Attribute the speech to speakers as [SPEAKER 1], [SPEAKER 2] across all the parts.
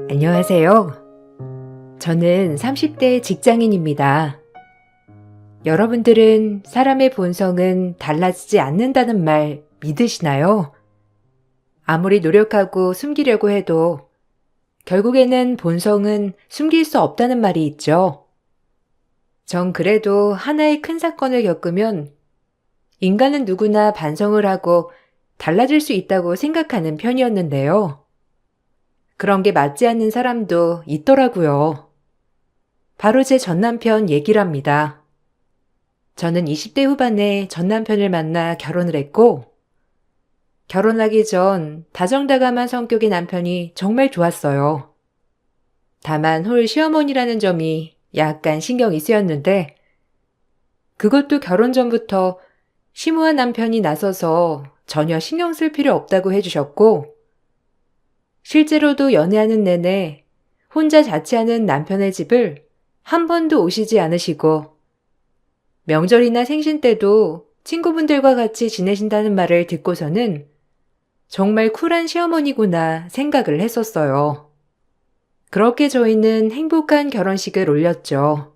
[SPEAKER 1] 안녕하세요. 저는 30대 직장인입니다. 여러분들은 사람의 본성은 달라지지 않는다는 말 믿으시나요? 아무리 노력하고 숨기려고 해도 결국에는 본성은 숨길 수 없다는 말이 있죠. 전 그래도 하나의 큰 사건을 겪으면 인간은 누구나 반성을 하고 달라질 수 있다고 생각하는 편이었는데요. 그런 게 맞지 않는 사람도 있더라고요. 바로 제 전남편 얘기랍니다. 저는 20대 후반에 전남편을 만나 결혼을 했고, 결혼하기 전 다정다감한 성격의 남편이 정말 좋았어요. 다만 홀 시어머니라는 점이 약간 신경이 쓰였는데, 그것도 결혼 전부터 심오한 남편이 나서서 전혀 신경 쓸 필요 없다고 해주셨고, 실제로도 연애하는 내내 혼자 자취하는 남편의 집을 한 번도 오시지 않으시고, 명절이나 생신 때도 친구분들과 같이 지내신다는 말을 듣고서는 정말 쿨한 시어머니구나 생각을 했었어요. 그렇게 저희는 행복한 결혼식을 올렸죠.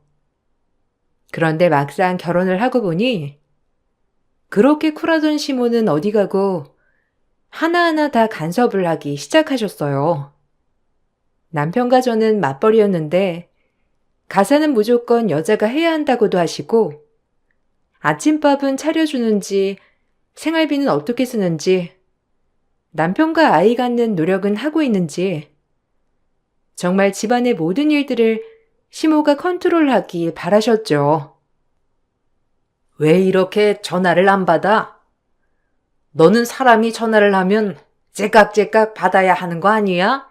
[SPEAKER 1] 그런데 막상 결혼을 하고 보니 그렇게 쿨하던 시모는 어디 가고 하나하나 다 간섭을 하기 시작하셨어요. 남편과 저는 맞벌이였는데 가사는 무조건 여자가 해야 한다고도 하시고 아침밥은 차려주는지 생활비는 어떻게 쓰는지 남편과 아이 갖는 노력은 하고 있는지 정말 집안의 모든 일들을 시모가 컨트롤하기 바라셨죠.
[SPEAKER 2] 왜 이렇게 전화를 안 받아? 너는 사람이 전화를 하면 째깍째깍 받아야 하는 거 아니야?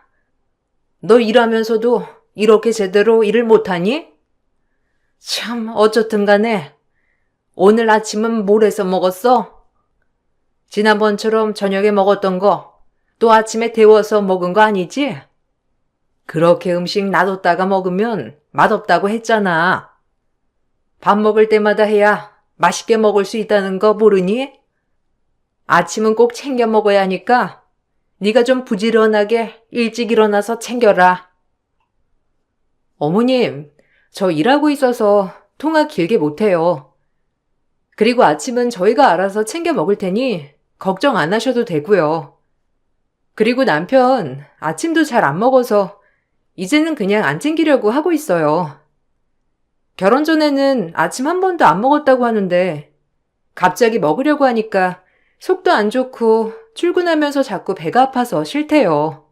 [SPEAKER 2] 너 일하면서도 이렇게 제대로 일을 못하니? 참, 어쨌든 간에 오늘 아침은 뭘 해서 먹었어? 지난번처럼 저녁에 먹었던 거 또 아침에 데워서 먹은 거 아니지? 그렇게 음식 놔뒀다가 먹으면 맛없다고 했잖아. 밥 먹을 때마다 해야 맛있게 먹을 수 있다는 거 모르니? 아침은 꼭 챙겨 먹어야 하니까 네가 좀 부지런하게 일찍 일어나서 챙겨라.
[SPEAKER 1] 어머님, 저 일하고 있어서 통화 길게 못해요. 그리고 아침은 저희가 알아서 챙겨 먹을 테니 걱정 안 하셔도 되고요. 그리고 남편 아침도 잘 안 먹어서 이제는 그냥 안 챙기려고 하고 있어요. 결혼 전에는 아침 한 번도 안 먹었다고 하는데 갑자기 먹으려고 하니까 속도 안 좋고 출근하면서 자꾸 배가 아파서 싫대요.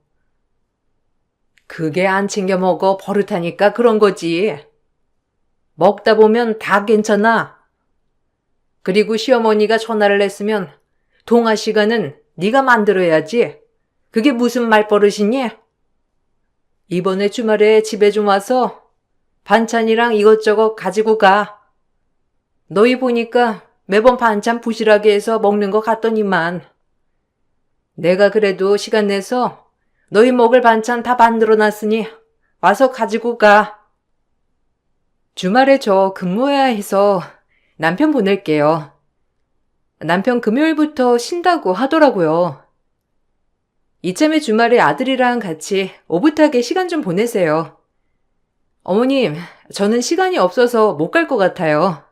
[SPEAKER 2] 그게 안 챙겨 먹어 버릇하니까 그런 거지. 먹다 보면 다 괜찮아. 그리고 시어머니가 전화를 했으면 통화 시간은 네가 만들어야지. 그게 무슨 말버릇이니? 이번에 주말에 집에 좀 와서 반찬이랑 이것저것 가지고 가. 너희 보니까 매번 반찬 부실하게 해서 먹는 것 같더니만. 내가 그래도 시간 내서 너희 먹을 반찬 다 만들어놨으니 와서 가지고 가.
[SPEAKER 1] 주말에 저 근무해야 해서 남편 보낼게요. 남편 금요일부터 쉰다고 하더라고요. 이참에 주말에 아들이랑 같이 오붓하게 시간 좀 보내세요. 어머님, 저는 시간이 없어서 못 갈 것 같아요.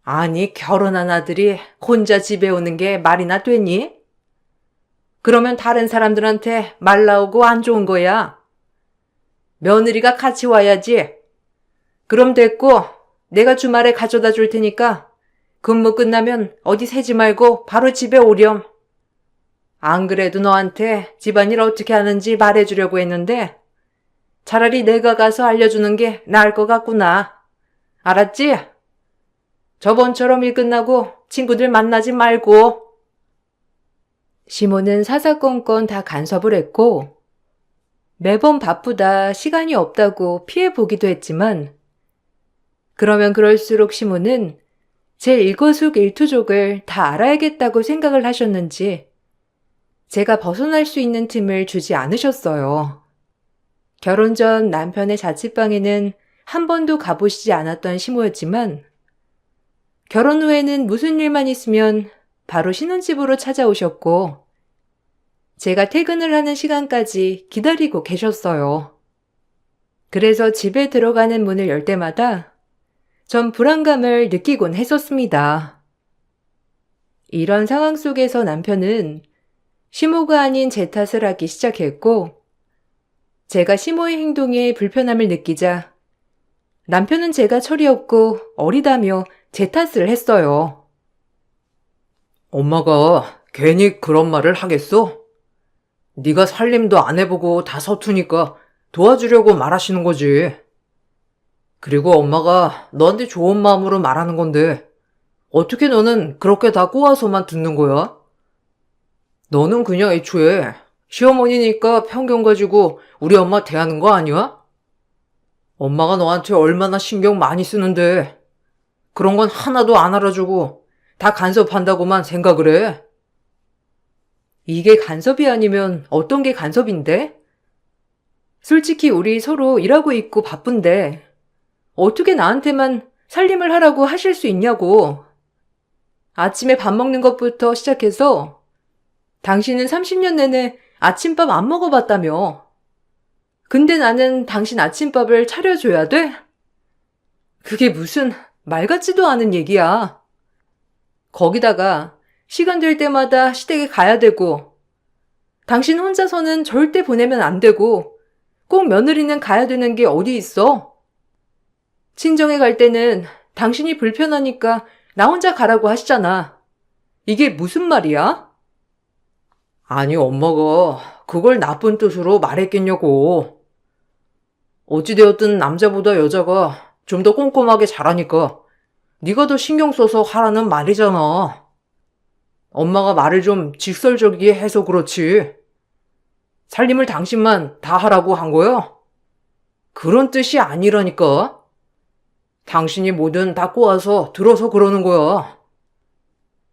[SPEAKER 2] 아니, 결혼한 아들이 혼자 집에 오는 게 말이나 되니? 그러면 다른 사람들한테 말 나오고 안 좋은 거야. 며느리가 같이 와야지. 그럼 됐고, 내가 주말에 가져다 줄 테니까 근무 끝나면 어디 새지 말고 바로 집에 오렴. 안 그래도 너한테 집안일 어떻게 하는지 말해주려고 했는데 차라리 내가 가서 알려주는 게 나을 것 같구나. 알았지? 저번처럼 일 끝나고 친구들 만나지 말고.
[SPEAKER 1] 시모는 사사건건 다 간섭을 했고 매번 바쁘다 시간이 없다고 피해보기도 했지만 그러면 그럴수록 시모는 제 일거수일투족을 다 알아야겠다고 생각을 하셨는지 제가 벗어날 수 있는 틈을 주지 않으셨어요. 결혼 전 남편의 자취방에는 한 번도 가보시지 않았던 시모였지만 결혼 후에는 무슨 일만 있으면 바로 신혼집으로 찾아오셨고 제가 퇴근을 하는 시간까지 기다리고 계셨어요. 그래서 집에 들어가는 문을 열 때마다 전 불안감을 느끼곤 했었습니다. 이런 상황 속에서 남편은 시모가 아닌 제 탓을 하기 시작했고, 제가 시모의 행동에 불편함을 느끼자 남편은 제가 철이 없고 어리다며 제 탓을 했어요.
[SPEAKER 2] 엄마가 괜히 그런 말을 하겠어? 네가 살림도 안 해보고 다 서투니까 도와주려고 말하시는 거지. 그리고 엄마가 너한테 좋은 마음으로 말하는 건데 어떻게 너는 그렇게 다 꼬아서만 듣는 거야? 너는 그냥 애초에 시어머니니까 편견 가지고 우리 엄마 대하는 거 아니야? 엄마가 너한테 얼마나 신경 많이 쓰는데 그런 건 하나도 안 알아주고 다 간섭한다고만 생각을 해.
[SPEAKER 1] 이게 간섭이 아니면 어떤 게 간섭인데? 솔직히 우리 서로 일하고 있고 바쁜데 어떻게 나한테만 살림을 하라고 하실 수 있냐고. 아침에 밥 먹는 것부터 시작해서 당신은 30년 내내 아침밥 안 먹어봤다며. 근데 나는 당신 아침밥을 차려줘야 돼? 그게 무슨 말 같지도 않은 얘기야. 거기다가 시간 될 때마다 시댁에 가야 되고, 당신 혼자서는 절대 보내면 안 되고, 꼭 며느리는 가야 되는 게 어디 있어? 친정에 갈 때는 당신이 불편하니까 나 혼자 가라고 하시잖아. 이게 무슨 말이야?
[SPEAKER 2] 아니, 엄마가 그걸 나쁜 뜻으로 말했겠냐고. 어찌되었든 남자보다 여자가 좀 더 꼼꼼하게 잘하니까 네가 더 신경 써서 하라는 말이잖아. 엄마가 말을 좀 직설적이게 해서 그렇지. 살림을 당신만 다 하라고 한 거야? 그런 뜻이 아니라니까. 당신이 뭐든 다 꼬아서 들어서 그러는 거야.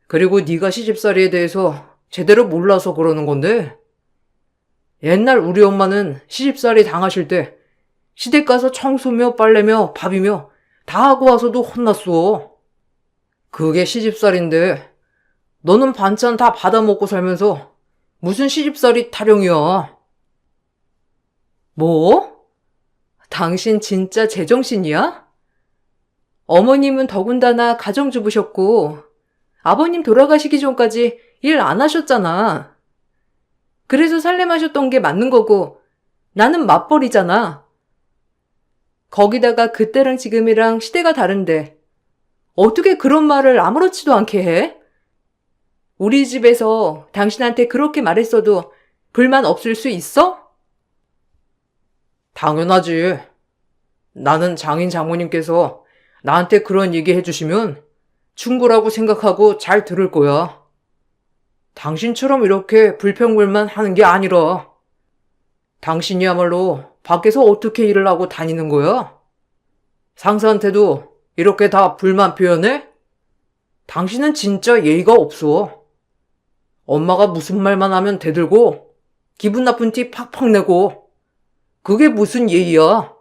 [SPEAKER 2] 그리고 네가 시집살이에 대해서 제대로 몰라서 그러는 건데, 옛날 우리 엄마는 시집살이 당하실 때 시댁 가서 청소며 빨래며 밥이며 다 하고 와서도 혼났어. 그게 시집살인데 너는 반찬 다 받아먹고 살면서 무슨 시집살이 타령이야.
[SPEAKER 1] 뭐? 당신 진짜 제정신이야? 어머님은 더군다나 가정주부셨고, 아버님 돌아가시기 전까지 일 안 하셨잖아. 그래서 살림하셨던 게 맞는 거고, 나는 맞벌이잖아. 거기다가 그때랑 지금이랑 시대가 다른데, 어떻게 그런 말을 아무렇지도 않게 해? 우리 집에서 당신한테 그렇게 말했어도 불만 없을 수 있어?
[SPEAKER 2] 당연하지. 나는 장인 장모님께서 나한테 그런 얘기 해주시면 충고라고 생각하고 잘 들을 거야. 당신처럼 이렇게 불평불만 하는 게 아니라 당신이야말로 밖에서 어떻게 일을 하고 다니는 거야? 상사한테도 이렇게 다 불만 표현해? 당신은 진짜 예의가 없어. 엄마가 무슨 말만 하면 대들고 기분 나쁜 티 팍팍 내고 그게 무슨 예의야?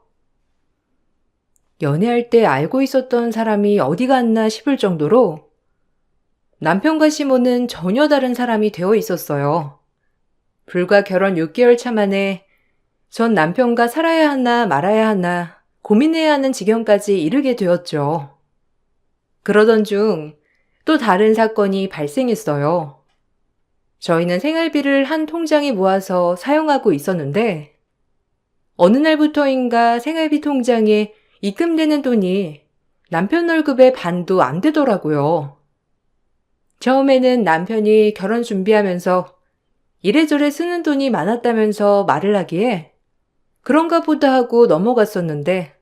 [SPEAKER 1] 연애할 때 알고 있었던 사람이 어디 갔나 싶을 정도로 남편과 시모는 전혀 다른 사람이 되어 있었어요. 불과 결혼 6개월 차 만에 전 남편과 살아야 하나 말아야 하나 고민해야 하는 지경까지 이르게 되었죠. 그러던 중 또 다른 사건이 발생했어요. 저희는 생활비를 한 통장에 모아서 사용하고 있었는데 어느 날부터인가 생활비 통장에 입금되는 돈이 남편 월급의 반도 안 되더라고요. 처음에는 남편이 결혼 준비하면서 이래저래 쓰는 돈이 많았다면서 말을 하기에 그런가 보다 하고 넘어갔었는데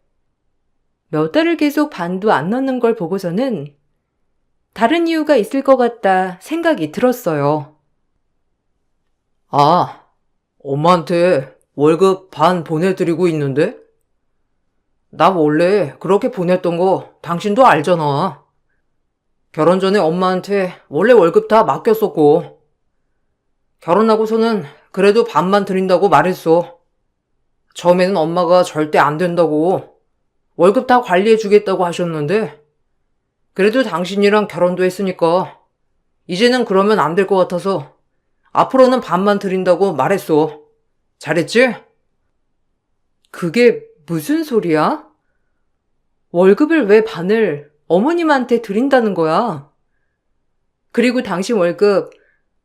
[SPEAKER 1] 몇 달을 계속 반도 안 넣는 걸 보고서는 다른 이유가 있을 것 같다 생각이 들었어요.
[SPEAKER 2] 아, 엄마한테 월급 반 보내드리고 있는데? 나 원래 그렇게 보냈던 거 당신도 알잖아. 결혼 전에 엄마한테 원래 월급 다 맡겼었고, 결혼하고서는 그래도 반만 드린다고 말했어. 처음에는 엄마가 절대 안 된다고 월급 다 관리해주겠다고 하셨는데, 그래도 당신이랑 결혼도 했으니까 이제는 그러면 안 될 것 같아서 앞으로는 반만 드린다고 말했어. 잘했지?
[SPEAKER 1] 그게 무슨 소리야? 월급을 왜 반을 어머님한테 드린다는 거야? 그리고 당신 월급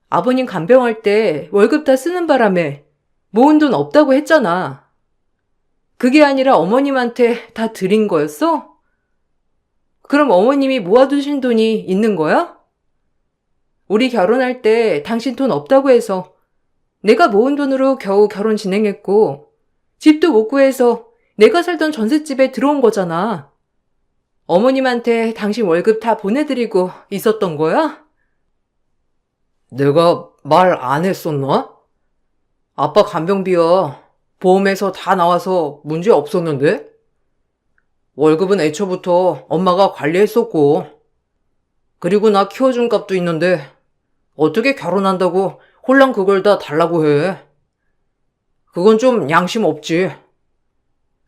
[SPEAKER 1] 아버님 간병할 때 월급 다 쓰는 바람에 모은 돈 없다고 했잖아. 그게 아니라 어머님한테 다 드린 거였어? 그럼 어머님이 모아두신 돈이 있는 거야? 우리 결혼할 때 당신 돈 없다고 해서 내가 모은 돈으로 겨우 결혼 진행했고 집도 못 구해서 내가 살던 전셋집에 들어온 거잖아. 어머님한테 당신 월급 다 보내드리고 있었던 거야?
[SPEAKER 2] 내가 말 안 했었나? 아빠 간병비야 보험에서 다 나와서 문제 없었는데? 월급은 애초부터 엄마가 관리했었고, 그리고 나 키워준 값도 있는데 어떻게 결혼한다고 홀랑 그걸 다 달라고 해. 그건 좀 양심 없지.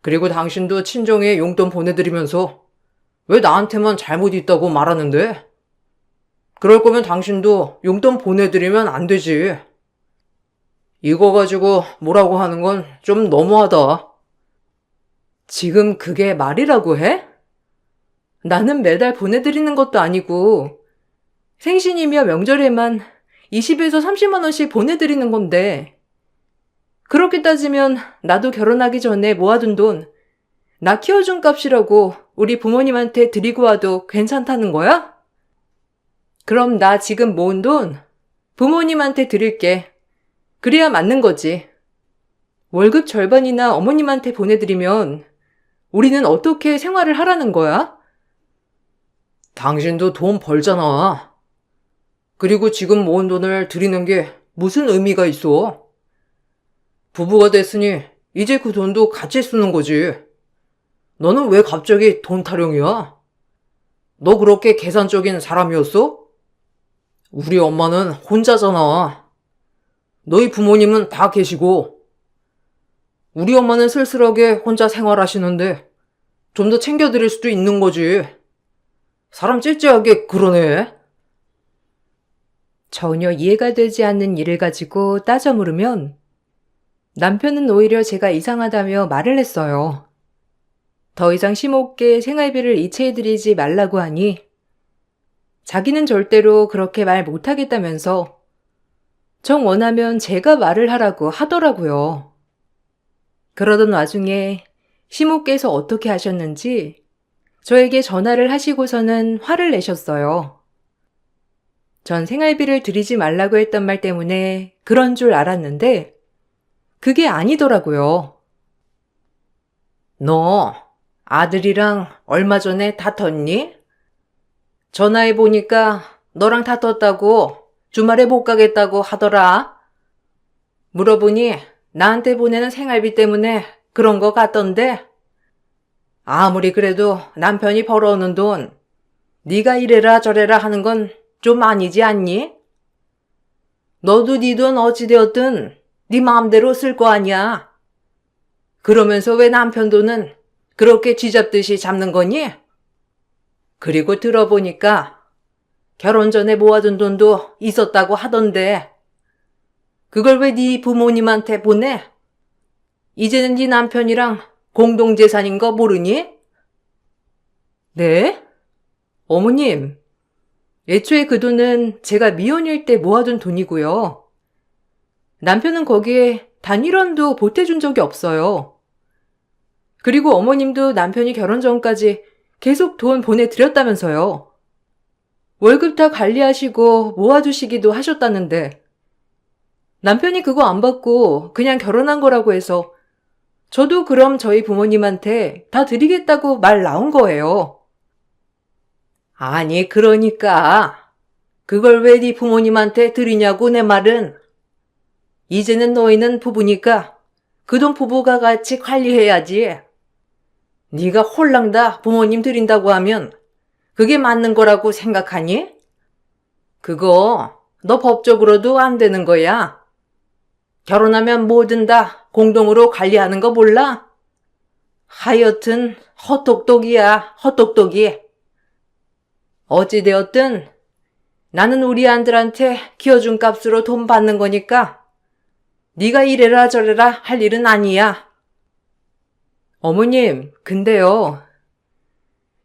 [SPEAKER 2] 그리고 당신도 친정에 용돈 보내드리면서 왜 나한테만 잘못 있다고 말하는데? 그럴 거면 당신도 용돈 보내드리면 안 되지. 이거 가지고 뭐라고 하는 건 좀 너무하다.
[SPEAKER 1] 지금 그게 말이라고 해? 나는 매달 보내드리는 것도 아니고 생신이며 명절에만 20에서 30만 원씩 보내드리는 건데 그렇게 따지면 나도 결혼하기 전에 모아둔 돈 나 키워준 값이라고 우리 부모님한테 드리고 와도 괜찮다는 거야? 그럼 나 지금 모은 돈 부모님한테 드릴게. 그래야 맞는 거지. 월급 절반이나 어머님한테 보내드리면 우리는 어떻게 생활을 하라는 거야?
[SPEAKER 2] 당신도 돈 벌잖아. 그리고 지금 모은 돈을 드리는 게 무슨 의미가 있어? 부부가 됐으니 이제 그 돈도 같이 쓰는 거지. 너는 왜 갑자기 돈 타령이야? 너 그렇게 계산적인 사람이었어? 우리 엄마는 혼자잖아. 너희 부모님은 다 계시고, 우리 엄마는 쓸쓸하게 혼자 생활하시는데 좀 더 챙겨드릴 수도 있는 거지. 사람 찔찔하게 그러네.
[SPEAKER 1] 전혀 이해가 되지 않는 일을 가지고 따져 물으면 남편은 오히려 제가 이상하다며 말을 했어요. 더 이상 심없게 생활비를 이체해드리지 말라고 하니 자기는 절대로 그렇게 말 못하겠다면서 정 원하면 제가 말을 하라고 하더라고요. 그러던 와중에 시모께서 어떻게 하셨는지 저에게 전화를 하시고서는 화를 내셨어요. 전 생활비를 드리지 말라고 했던 말 때문에 그런 줄 알았는데 그게 아니더라고요.
[SPEAKER 2] 너 아들이랑 얼마 전에 다퉜니? 전화해보니까 너랑 다퉜다고 주말에 못 가겠다고 하더라. 물어보니 나한테 보내는 생활비 때문에 그런 거 같던데. 아무리 그래도 남편이 벌어오는 돈 네가 이래라 저래라 하는 건 좀 아니지 않니? 너도 네 돈 어찌되었든 네 마음대로 쓸 거 아니야. 그러면서 왜 남편 돈은 그렇게 쥐잡듯이 잡는 거니? 그리고 들어보니까 결혼 전에 모아둔 돈도 있었다고 하던데 그걸 왜 네 부모님한테 보내? 이제는 네 남편이랑 공동재산인 거 모르니?
[SPEAKER 1] 네? 어머님, 애초에 그 돈은 제가 미혼일 때 모아둔 돈이고요. 남편은 거기에 단 1원도 보태준 적이 없어요. 그리고 어머님도 남편이 결혼 전까지 계속 돈 보내드렸다면서요. 월급 다 관리하시고 모아두시기도 하셨다는데 남편이 그거 안 받고 그냥 결혼한 거라고 해서 저도 그럼 저희 부모님한테 다 드리겠다고 말 나온 거예요.
[SPEAKER 2] 아니 그러니까 그걸 왜 네 부모님한테 드리냐고 내 말은. 이제는 너희는 부부니까 그 돈 부부가 같이 관리해야지. 네가 홀랑 다 부모님 드린다고 하면 그게 맞는 거라고 생각하니? 그거 너 법적으로도 안 되는 거야. 결혼하면 뭐든 다 공동으로 관리하는 거 몰라? 하여튼 헛똑똑이야, 헛똑똑이. 어찌되었든 나는 우리 아들한테 키워준 값으로 돈 받는 거니까 네가 이래라 저래라 할 일은 아니야.
[SPEAKER 1] 어머님, 근데요.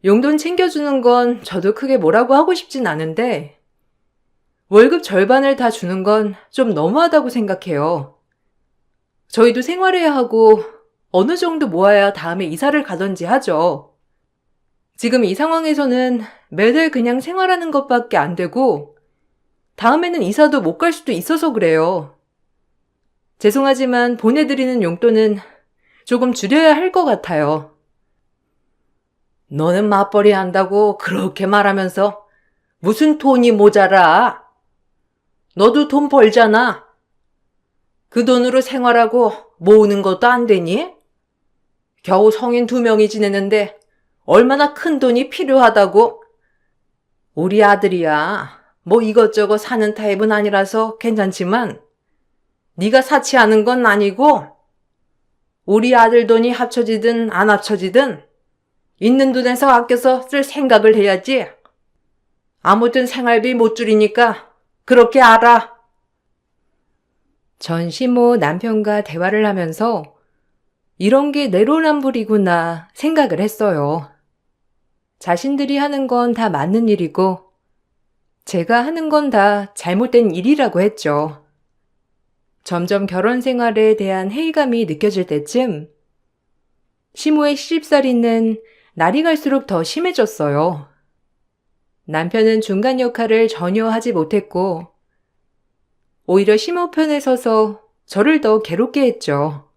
[SPEAKER 1] 용돈 챙겨주는 건 저도 크게 뭐라고 하고 싶진 않은데, 월급 절반을 다 주는 건 좀 너무하다고 생각해요. 저희도 생활해야 하고, 어느 정도 모아야 다음에 이사를 가던지 하죠. 지금 이 상황에서는 매달 그냥 생활하는 것밖에 안 되고, 다음에는 이사도 못 갈 수도 있어서 그래요. 죄송하지만 보내드리는 용돈은 조금 줄여야 할 것 같아요.
[SPEAKER 2] 너는 맞벌이 한다고 그렇게 말하면서 무슨 돈이 모자라? 너도 돈 벌잖아. 그 돈으로 생활하고 모으는 것도 안 되니? 겨우 성인 2명이 지내는데 얼마나 큰 돈이 필요하다고? 우리 아들이야. 뭐 이것저것 사는 타입은 아니라서 괜찮지만 네가 사치하는 건 아니고 우리 아들 돈이 합쳐지든 안 합쳐지든 있는 돈에서 아껴서 쓸 생각을 해야지. 아무튼 생활비 못 줄이니까 그렇게 알아.
[SPEAKER 1] 전 시모 남편과 대화를 하면서 이런 게 내로남불이구나 생각을 했어요. 자신들이 하는 건 다 맞는 일이고 제가 하는 건 다 잘못된 일이라고 했죠. 점점 결혼 생활에 대한 회의감이 느껴질 때쯤 시모의 시집살이는 날이 갈수록 더 심해졌어요. 남편은 중간 역할을 전혀 하지 못했고 오히려 시모 편에 서서 저를 더 괴롭게 했죠.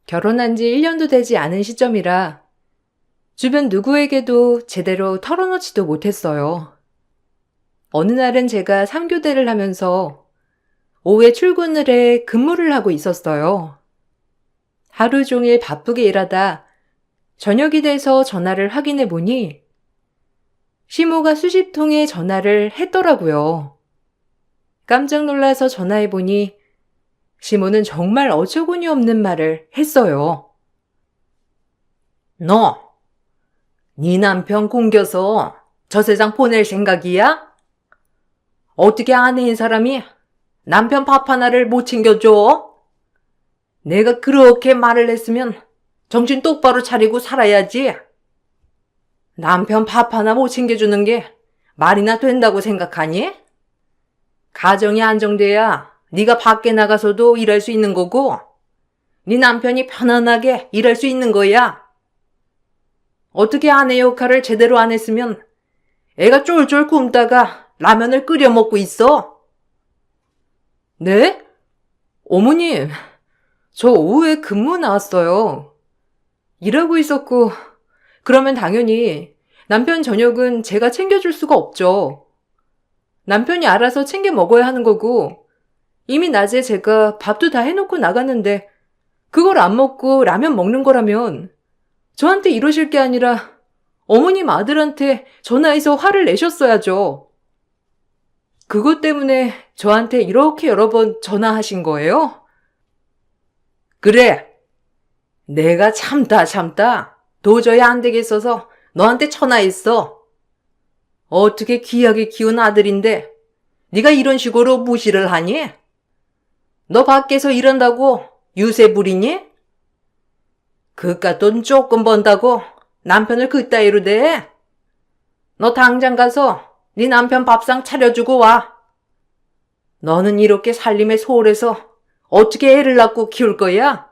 [SPEAKER 1] 결혼한 지 1년도 되지 않은 시점이라 주변 누구에게도 제대로 털어놓지도 못했어요. 어느 날은 제가 3교대를 하면서 오후에 출근을 해 근무를 하고 있었어요. 하루 종일 바쁘게 일하다 저녁이 돼서 전화를 확인해 보니 시모가 수십 통의 전화를 했더라고요. 깜짝 놀라서 전화해 보니 시모는 정말 어처구니 없는 말을 했어요.
[SPEAKER 2] 너, 네 남편 굶겨서 저 세상 보낼 생각이야? 어떻게 아내인 사람이 남편 밥 하나를 못 챙겨줘? 내가 그렇게 말을 했으면 정신 똑바로 차리고 살아야지. 남편 밥 하나 못 챙겨주는 게 말이나 된다고 생각하니? 가정이 안정돼야 네가 밖에 나가서도 일할 수 있는 거고 네 남편이 편안하게 일할 수 있는 거야. 어떻게 아내 역할을 제대로 안 했으면 애가 쫄쫄 굶다가 라면을 끓여 먹고 있어?
[SPEAKER 1] 네? 어머님, 저 오후에 근무 나왔어요. 일하고 있었고, 그러면 당연히 남편 저녁은 제가 챙겨줄 수가 없죠. 남편이 알아서 챙겨 먹어야 하는 거고, 이미 낮에 제가 밥도 다 해놓고 나갔는데, 그걸 안 먹고 라면 먹는 거라면, 저한테 이러실 게 아니라, 어머님 아들한테 전화해서 화를 내셨어야죠. 그것 때문에 저한테 이렇게 여러 번 전화하신 거예요?
[SPEAKER 2] 그래. 내가 참다 도저히 안 되겠어서 너한테 전화했어. 어떻게 귀하게 키운 아들인데 네가 이런 식으로 무시를 하니? 너 밖에서 일한다고 유세 부리니? 그깟 돈 조금 번다고 남편을 그따위로 대? 너 당장 가서 네 남편 밥상 차려주고 와. 너는 이렇게 살림에 소홀해서 어떻게 애를 낳고 키울 거야?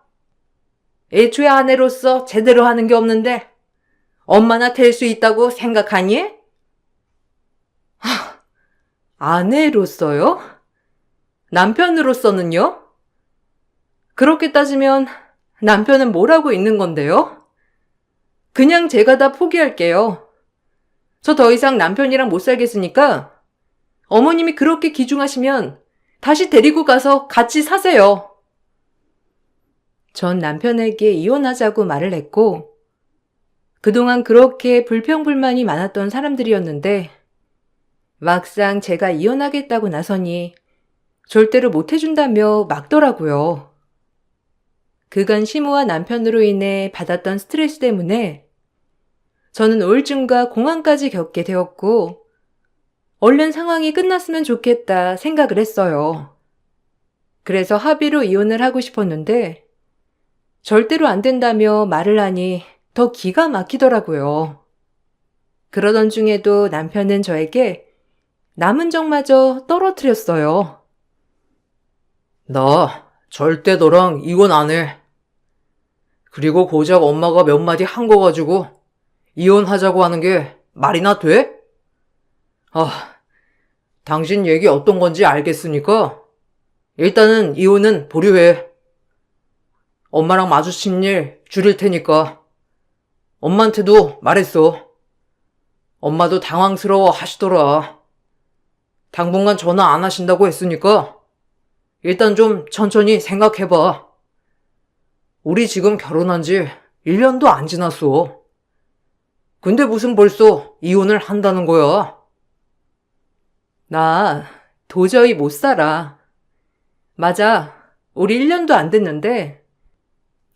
[SPEAKER 2] 애초에 아내로서 제대로 하는 게 없는데 엄마나 될 수 있다고 생각하니?
[SPEAKER 1] 아내로서요? 남편으로서는요? 그렇게 따지면 남편은 뭘 하고 있는 건데요? 그냥 제가 다 포기할게요. 저 더 이상 남편이랑 못 살겠으니까 어머님이 그렇게 기중하시면 다시 데리고 가서 같이 사세요. 전 남편에게 이혼하자고 말을 했고 그동안 그렇게 불평불만이 많았던 사람들이었는데 막상 제가 이혼하겠다고 나서니 절대로 못 해준다며 막더라고요. 그간 시모와 남편으로 인해 받았던 스트레스 때문에 저는 우울증과 공황까지 겪게 되었고 얼른 상황이 끝났으면 좋겠다 생각을 했어요. 그래서 합의로 이혼을 하고 싶었는데 절대로 안 된다며 말을 하니 더 기가 막히더라고요. 그러던 중에도 남편은 저에게 남은 적마저 떨어뜨렸어요.
[SPEAKER 2] 나 절대 너랑 이혼 안 해. 그리고 고작 엄마가 몇 마디 한 거 가지고 이혼하자고 하는 게 말이나 돼? 아, 당신 얘기 어떤 건지 알겠으니까 일단은 이혼은 보류해. 엄마랑 마주친 일 줄일 테니까. 엄마한테도 말했어. 엄마도 당황스러워 하시더라. 당분간 전화 안 하신다고 했으니까 일단 좀 천천히 생각해봐. 우리 지금 결혼한 지 1년도 안 지났어. 근데 무슨 벌써 이혼을 한다는 거야?
[SPEAKER 1] 나 도저히 못 살아. 맞아. 우리 1년도 안 됐는데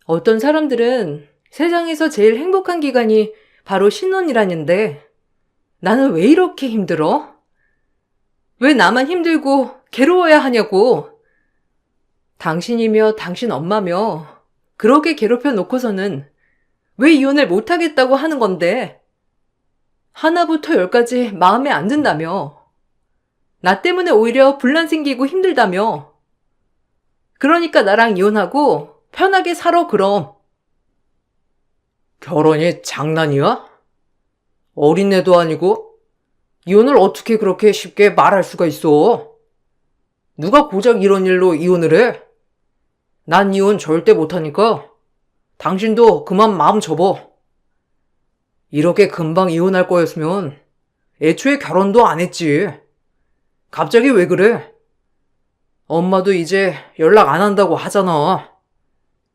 [SPEAKER 1] 어떤 사람들은 세상에서 제일 행복한 기간이 바로 신혼이라는데 나는 왜 이렇게 힘들어? 왜 나만 힘들고 괴로워야 하냐고. 당신이며 당신 엄마며 그렇게 괴롭혀 놓고서는 왜 이혼을 못하겠다고 하는 건데? 하나부터 열까지 마음에 안 든다며. 나 때문에 오히려 분란 생기고 힘들다며. 그러니까 나랑 이혼하고 편하게 살아 그럼.
[SPEAKER 2] 결혼이 장난이야? 어린애도 아니고 이혼을 어떻게 그렇게 쉽게 말할 수가 있어? 누가 고작 이런 일로 이혼을 해? 난 이혼 절대 못하니까 당신도 그만 마음 접어. 이렇게 금방 이혼할 거였으면 애초에 결혼도 안 했지. 갑자기 왜 그래? 엄마도 이제 연락 안 한다고 하잖아.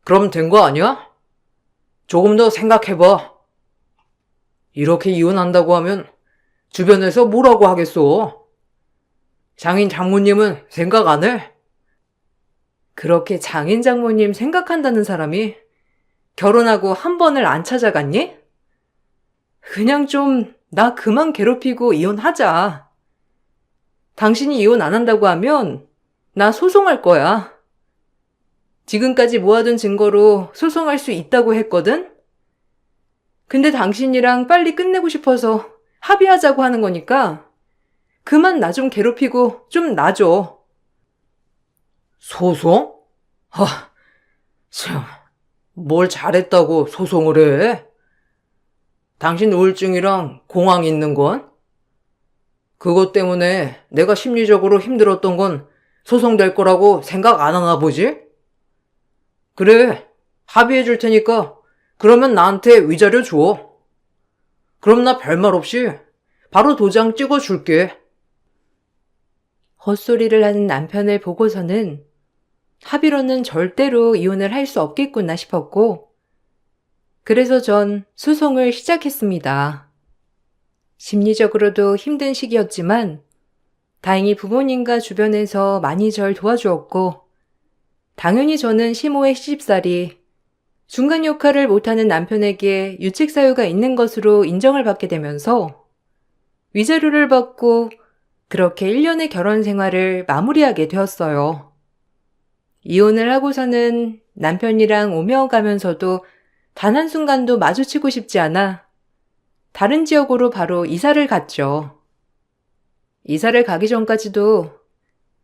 [SPEAKER 2] 그럼 된 거 아니야? 조금 더 생각해봐. 이렇게 이혼한다고 하면 주변에서 뭐라고 하겠어? 장인 장모님은 생각 안 해?
[SPEAKER 1] 그렇게 장인 장모님 생각한다는 사람이 결혼하고 한 번을 안 찾아갔니? 그냥 좀 나 그만 괴롭히고 이혼하자. 당신이 이혼 안 한다고 하면 나 소송할 거야. 지금까지 모아둔 증거로 소송할 수 있다고 했거든? 근데 당신이랑 빨리 끝내고 싶어서 합의하자고 하는 거니까 그만 나 좀 괴롭히고 좀 놔줘.
[SPEAKER 2] 소송? 참, 뭘 잘했다고 소송을 해? 당신 우울증이랑 공황 있는 건? 그것 때문에 내가 심리적으로 힘들었던 건 소송될 거라고 생각 안 하나 보지? 그래, 합의해 줄 테니까 그러면 나한테 위자료 줘. 그럼 나 별말 없이 바로 도장 찍어 줄게.
[SPEAKER 1] 헛소리를 하는 남편을 보고서는 합의로는 절대로 이혼을 할 수 없겠구나 싶었고, 그래서 전 소송을 시작했습니다. 심리적으로도 힘든 시기였지만 다행히 부모님과 주변에서 많이 절 도와주었고, 당연히 저는 시모의 시집살이, 중간 역할을 못하는 남편에게 유책 사유가 있는 것으로 인정을 받게 되면서 위자료를 받고 그렇게 1년의 결혼 생활을 마무리하게 되었어요. 이혼을 하고서는 남편이랑 오며 가면서도 단 한순간도 마주치고 싶지 않아 다른 지역으로 바로 이사를 갔죠. 이사를 가기 전까지도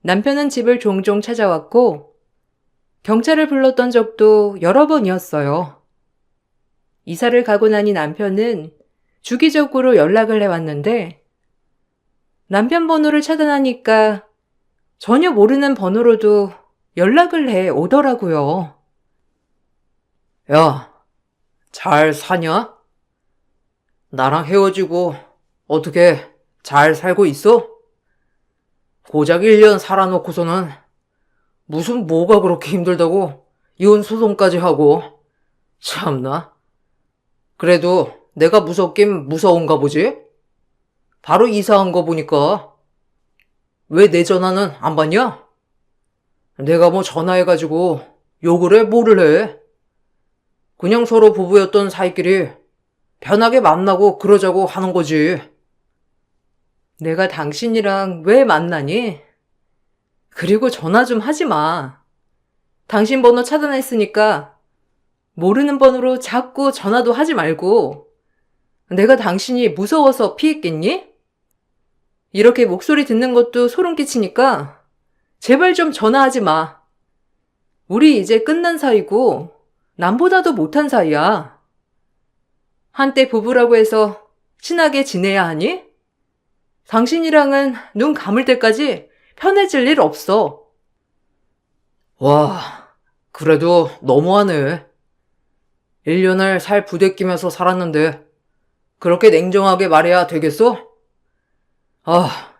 [SPEAKER 1] 남편은 집을 종종 찾아왔고 경찰을 불렀던 적도 여러 번이었어요. 이사를 가고 나니 남편은 주기적으로 연락을 해왔는데 남편 번호를 차단하니까 전혀 모르는 번호로도 연락을 해 오더라고요.
[SPEAKER 2] 야, 잘 사냐? 나랑 헤어지고 어떻게 잘 살고 있어? 고작 1년 살아놓고서는 무슨 뭐가 그렇게 힘들다고 이혼 소송까지 하고. 참나. 그래도 내가 무섭긴 무서운가 보지? 바로 이사한 거 보니까. 왜 내 전화는 안 받냐? 내가 뭐 전화해가지고 욕을 해 뭐를 해? 그냥 서로 부부였던 사이끼리 편하게 만나고 그러자고 하는 거지.
[SPEAKER 1] 내가 당신이랑 왜 만나니? 그리고 전화 좀 하지 마. 당신 번호 차단했으니까 모르는 번호로 자꾸 전화도 하지 말고 내가 당신이 무서워서 피했겠니? 이렇게 목소리 듣는 것도 소름 끼치니까 제발 좀 전화하지 마. 우리 이제 끝난 사이고 남보다도 못한 사이야. 한때 부부라고 해서 친하게 지내야 하니? 당신이랑은 눈 감을 때까지 편해질 일 없어.
[SPEAKER 2] 와, 그래도 너무하네. 1년을 살 부대끼면서 살았는데 그렇게 냉정하게 말해야 되겠어? 아,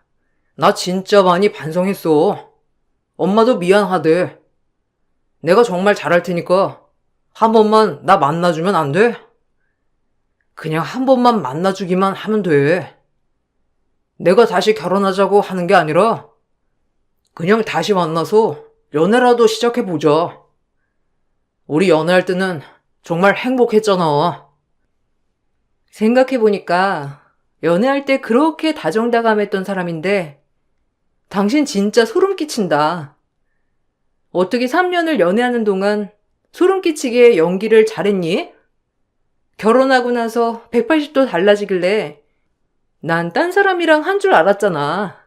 [SPEAKER 2] 나 진짜 많이 반성했어. 엄마도 미안하대. 내가 정말 잘할 테니까 한 번만 나 만나주면 안 돼? 그냥 한 번만 만나주기만 하면 돼. 내가 다시 결혼하자고 하는 게 아니라 그냥 다시 만나서 연애라도 시작해보자. 우리 연애할 때는 정말 행복했잖아.
[SPEAKER 1] 생각해보니까 연애할 때 그렇게 다정다감했던 사람인데 당신 진짜 소름 끼친다. 어떻게 3년을 연애하는 동안 소름 끼치게 연기를 잘했니? 결혼하고 나서 180도 달라지길래 난 딴 사람이랑 한 줄 알았잖아.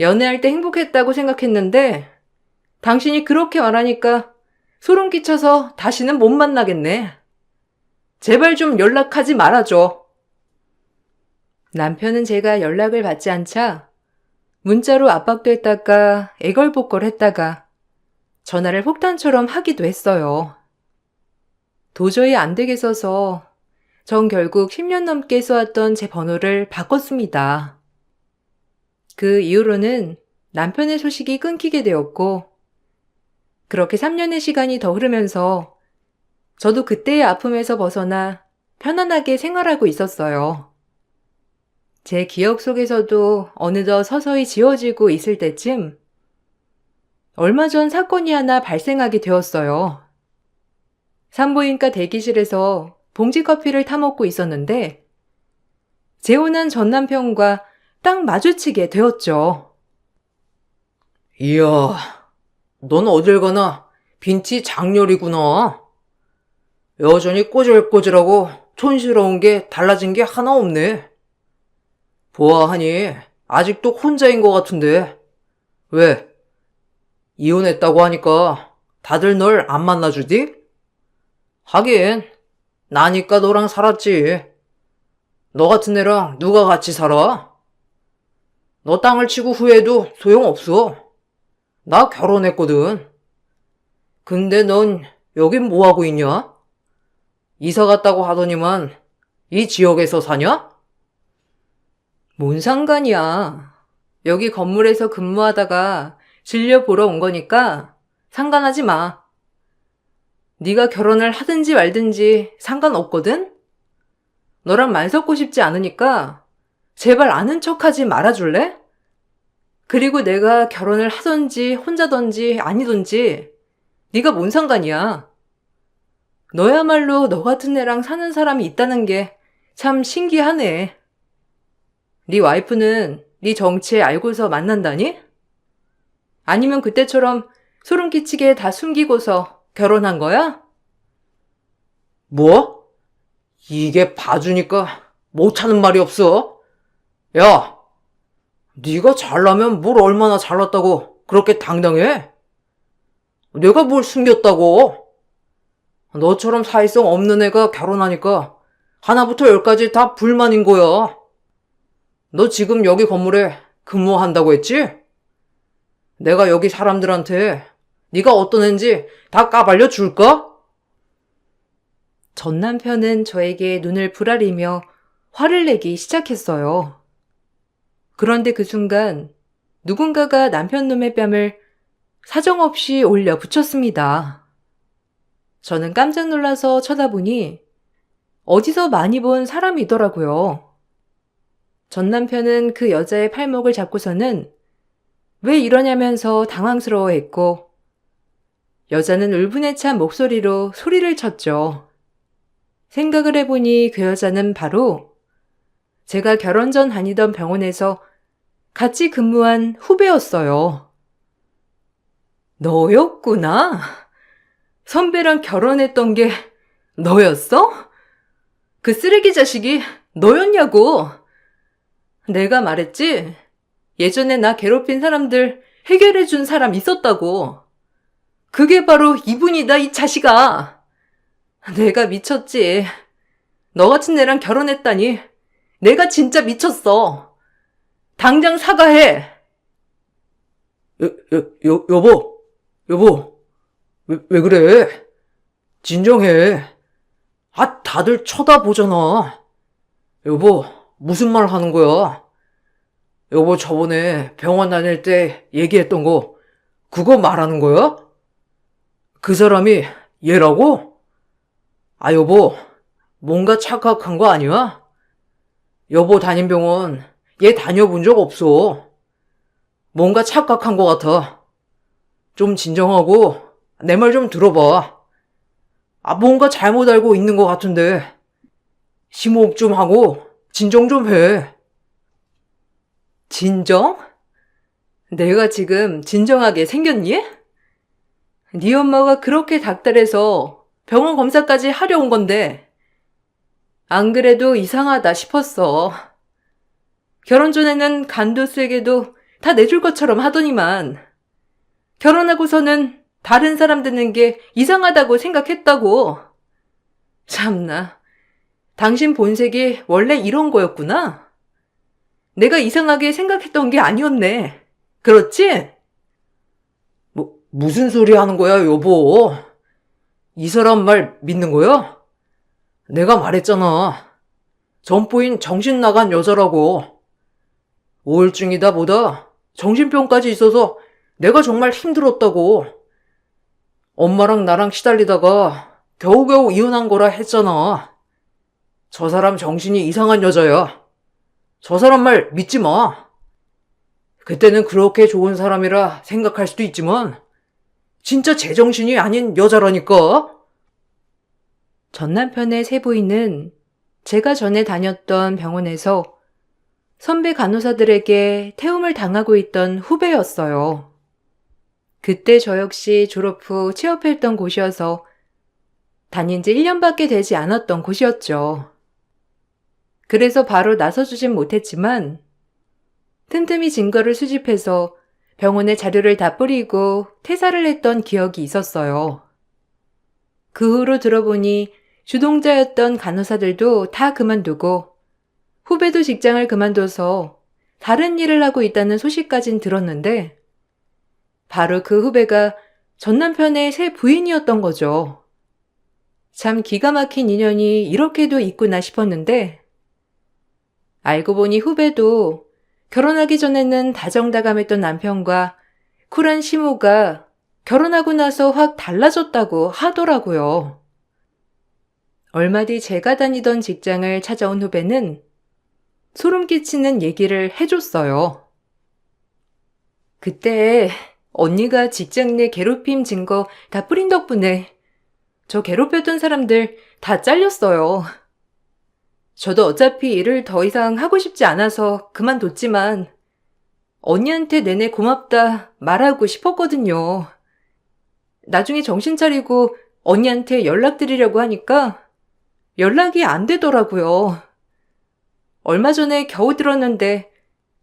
[SPEAKER 1] 연애할 때 행복했다고 생각했는데 당신이 그렇게 말하니까 소름 끼쳐서 다시는 못 만나겠네. 제발 좀 연락하지 말아줘. 남편은 제가 연락을 받지 않자 문자로 압박도 했다가 애걸복걸 했다가 전화를 폭탄처럼 하기도 했어요. 도저히 안 되겠어서 전 결국 10년 넘게 써왔던 제 번호를 바꿨습니다. 그 이후로는 남편의 소식이 끊기게 되었고 그렇게 3년의 시간이 더 흐르면서 저도 그때의 아픔에서 벗어나 편안하게 생활하고 있었어요. 제 기억 속에서도 어느덧 서서히 지워지고 있을 때쯤 얼마 전 사건이 하나 발생하게 되었어요. 산부인과 대기실에서 봉지커피를 타먹고 있었는데 재혼한 전 남편과 딱 마주치게 되었죠.
[SPEAKER 2] 이야, 넌 어딜 가나 빈티 장렬이구나. 여전히 꼬질꼬질하고 촌스러운 게 달라진 게 하나 없네. 보아하니 아직도 혼자인 것 같은데. 왜? 이혼했다고 하니까 다들 널 안 만나주디? 하긴 나니까 너랑 살았지. 너 같은 애랑 누가 같이 살아? 너 땅을 치고 후회해도 소용없어. 나 결혼했거든. 근데 넌 여긴 뭐하고 있냐? 이사 갔다고 하더니만 이 지역에서 사냐?
[SPEAKER 1] 뭔 상관이야. 여기 건물에서 근무하다가 진료 보러 온 거니까 상관하지 마. 네가 결혼을 하든지 말든지 상관없거든? 너랑 말 섞고 싶지 않으니까 제발 아는 척하지 말아줄래? 그리고 내가 결혼을 하든지 혼자든지 아니든지 네가 뭔 상관이야. 너야말로 너 같은 애랑 사는 사람이 있다는 게 참 신기하네. 네 와이프는 네 정체 알고서 만난다니? 아니면 그때처럼 소름 끼치게 다 숨기고서 결혼한 거야?
[SPEAKER 2] 뭐? 이게 봐주니까 못하는 말이 없어. 야, 네가 잘나면 뭘 얼마나 잘났다고 그렇게 당당해? 내가 뭘 숨겼다고? 너처럼 사회성 없는 애가 결혼하니까 하나부터 열까지 다 불만인 거야. 너 지금 여기 건물에 근무한다고 했지? 내가 여기 사람들한테 네가 어떤 애인지 다 까발려 줄까?
[SPEAKER 1] 전 남편은 저에게 눈을 부라리며 화를 내기 시작했어요. 그런데 그 순간 누군가가 남편 놈의 뺨을 사정없이 올려 붙였습니다. 저는 깜짝 놀라서 쳐다보니 어디서 많이 본 사람이더라고요. 전 남편은 그 여자의 팔목을 잡고서는 왜 이러냐면서 당황스러워했고 여자는 울분에 찬 목소리로 소리를 쳤죠. 생각을 해보니 그 여자는 바로 제가 결혼 전 다니던 병원에서 같이 근무한 후배였어요. 너였구나. 선배랑 결혼했던 게 너였어? 그 쓰레기 자식이 너였냐고. 내가 말했지? 예전에 나 괴롭힌 사람들 해결해준 사람 있었다고. 그게 바로 이분이다, 이 자식아. 내가 미쳤지. 너 같은 애랑 결혼했다니. 내가 진짜 미쳤어. 당장 사과해.
[SPEAKER 2] 여보. 왜 그래? 진정해. 다들 쳐다보잖아. 여보, 무슨 말 하는 거야? 여보, 저번에 병원 다닐 때 얘기했던 거, 그거 말하는 거야? 그 사람이 얘라고? 여보, 뭔가 착각한 거 아니야? 여보 다닌 병원, 얘 다녀본 적 없어. 뭔가 착각한 거 같아. 좀 진정하고, 내 말 좀 들어봐. 뭔가 잘못 알고 있는 것 같은데. 심호흡 좀 하고, 진정 좀 해.
[SPEAKER 1] 진정? 내가 지금 진정하게 생겼니? 네 엄마가 그렇게 닥달해서 병원 검사까지 하려 온 건데 안 그래도 이상하다 싶었어. 결혼 전에는 간도 쓰레기도 다 내줄 것처럼 하더니만 결혼하고서는 다른 사람 듣는 게 이상하다고 생각했다고. 참나, 당신 본색이 원래 이런 거였구나. 내가 이상하게 생각했던 게 아니었네. 그렇지?
[SPEAKER 2] 무슨 소리 하는 거야, 여보? 이 사람 말 믿는 거야? 내가 말했잖아. 전부인 정신 나간 여자라고. 우울증이다 보다 정신병까지 있어서 내가 정말 힘들었다고. 엄마랑 나랑 시달리다가 겨우겨우 이혼한 거라 했잖아. 저 사람 정신이 이상한 여자야. 저 사람 말 믿지 마. 그때는 그렇게 좋은 사람이라 생각할 수도 있지만 진짜 제정신이 아닌 여자라니까.
[SPEAKER 1] 전 남편의 새 부인은 제가 전에 다녔던 병원에서 선배 간호사들에게 태움을 당하고 있던 후배였어요. 그때 저 역시 졸업 후 취업했던 곳이어서 다닌 지 1년밖에 되지 않았던 곳이었죠. 그래서 바로 나서주진 못했지만 틈틈이 증거를 수집해서 병원에 자료를 다 뿌리고 퇴사를 했던 기억이 있었어요. 그 후로 들어보니 주동자였던 간호사들도 다 그만두고 후배도 직장을 그만둬서 다른 일을 하고 있다는 소식까진 들었는데 바로 그 후배가 전 남편의 새 부인이었던 거죠. 참 기가 막힌 인연이 이렇게도 있구나 싶었는데 알고 보니 후배도 결혼하기 전에는 다정다감했던 남편과 쿨한 시모가 결혼하고 나서 확 달라졌다고 하더라고요. 얼마 뒤 제가 다니던 직장을 찾아온 후배는 소름 끼치는 얘기를 해줬어요. 그때 언니가 직장 내 괴롭힘 증거 다 뿌린 덕분에 저 괴롭혔던 사람들 다 잘렸어요. 저도 어차피 일을 더 이상 하고 싶지 않아서 그만뒀지만 언니한테 내내 고맙다 말하고 싶었거든요. 나중에 정신 차리고 언니한테 연락드리려고 하니까 연락이 안 되더라고요. 얼마 전에 겨우 들었는데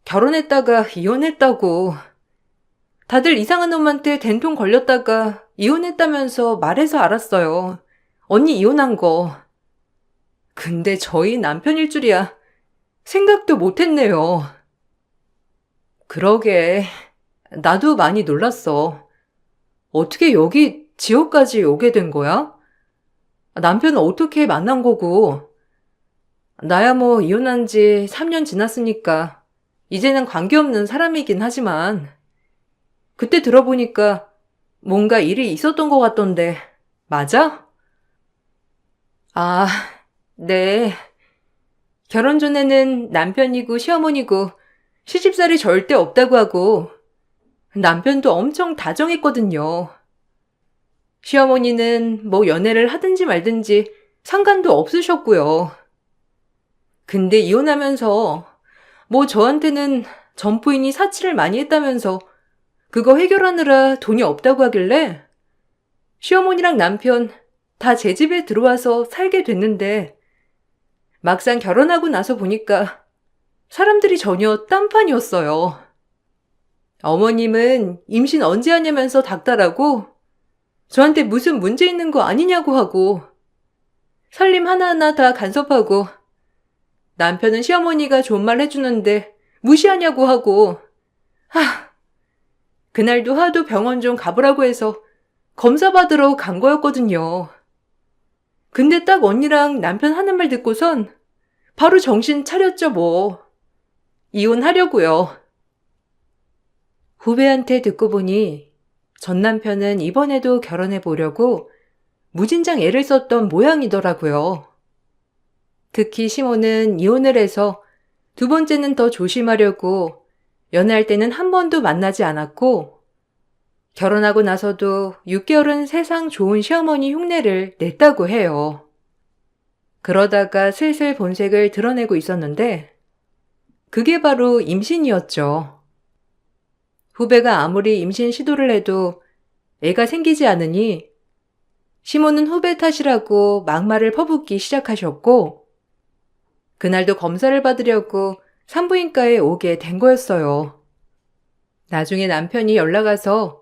[SPEAKER 1] 결혼했다가 이혼했다고. 다들 이상한 놈한테 된통 걸렸다가 이혼했다면서 말해서 알았어요. 언니 이혼한 거. 근데 저희 남편일 줄이야 생각도 못했네요. 그러게, 나도 많이 놀랐어. 어떻게 여기 지역까지 오게 된 거야? 남편은 어떻게 만난 거고? 나야 뭐 이혼한 지 3년 지났으니까 이제는 관계없는 사람이긴 하지만 그때 들어보니까 뭔가 일이 있었던 것 같던데 맞아? 아, 네. 결혼 전에는 남편이고 시어머니고 시집살이 절대 없다고 하고 남편도 엄청 다정했거든요. 시어머니는 뭐 연애를 하든지 말든지 상관도 없으셨고요. 근데 이혼하면서 뭐 저한테는 전 부인이 사치를 많이 했다면서 그거 해결하느라 돈이 없다고 하길래 시어머니랑 남편 다 제 집에 들어와서 살게 됐는데 막상 결혼하고 나서 보니까 사람들이 전혀 딴판이었어요. 어머님은 임신 언제 하냐면서 닥달하고 저한테 무슨 문제 있는 거 아니냐고 하고 살림 하나하나 다 간섭하고 남편은 시어머니가 좋은 말 해주는데 무시하냐고 하고 그날도 하도 병원 좀 가보라고 해서 검사 받으러 간 거였거든요. 근데 딱 언니랑 남편 하는 말 듣고선 바로 정신 차렸죠 뭐. 이혼하려고요. 후배한테 듣고 보니 전 남편은 이번에도 결혼해 보려고 무진장 애를 썼던 모양이더라고요. 특히 시모는 이혼을 해서 두 번째는 더 조심하려고 연애할 때는 한 번도 만나지 않았고 결혼하고 나서도 6개월은 세상 좋은 시어머니 흉내를 냈다고 해요. 그러다가 슬슬 본색을 드러내고 있었는데 그게 바로 임신이었죠. 후배가 아무리 임신 시도를 해도 애가 생기지 않으니 시모는 후배 탓이라고 막말을 퍼붓기 시작하셨고 그날도 검사를 받으려고 산부인과에 오게 된 거였어요. 나중에 남편이 연락 와서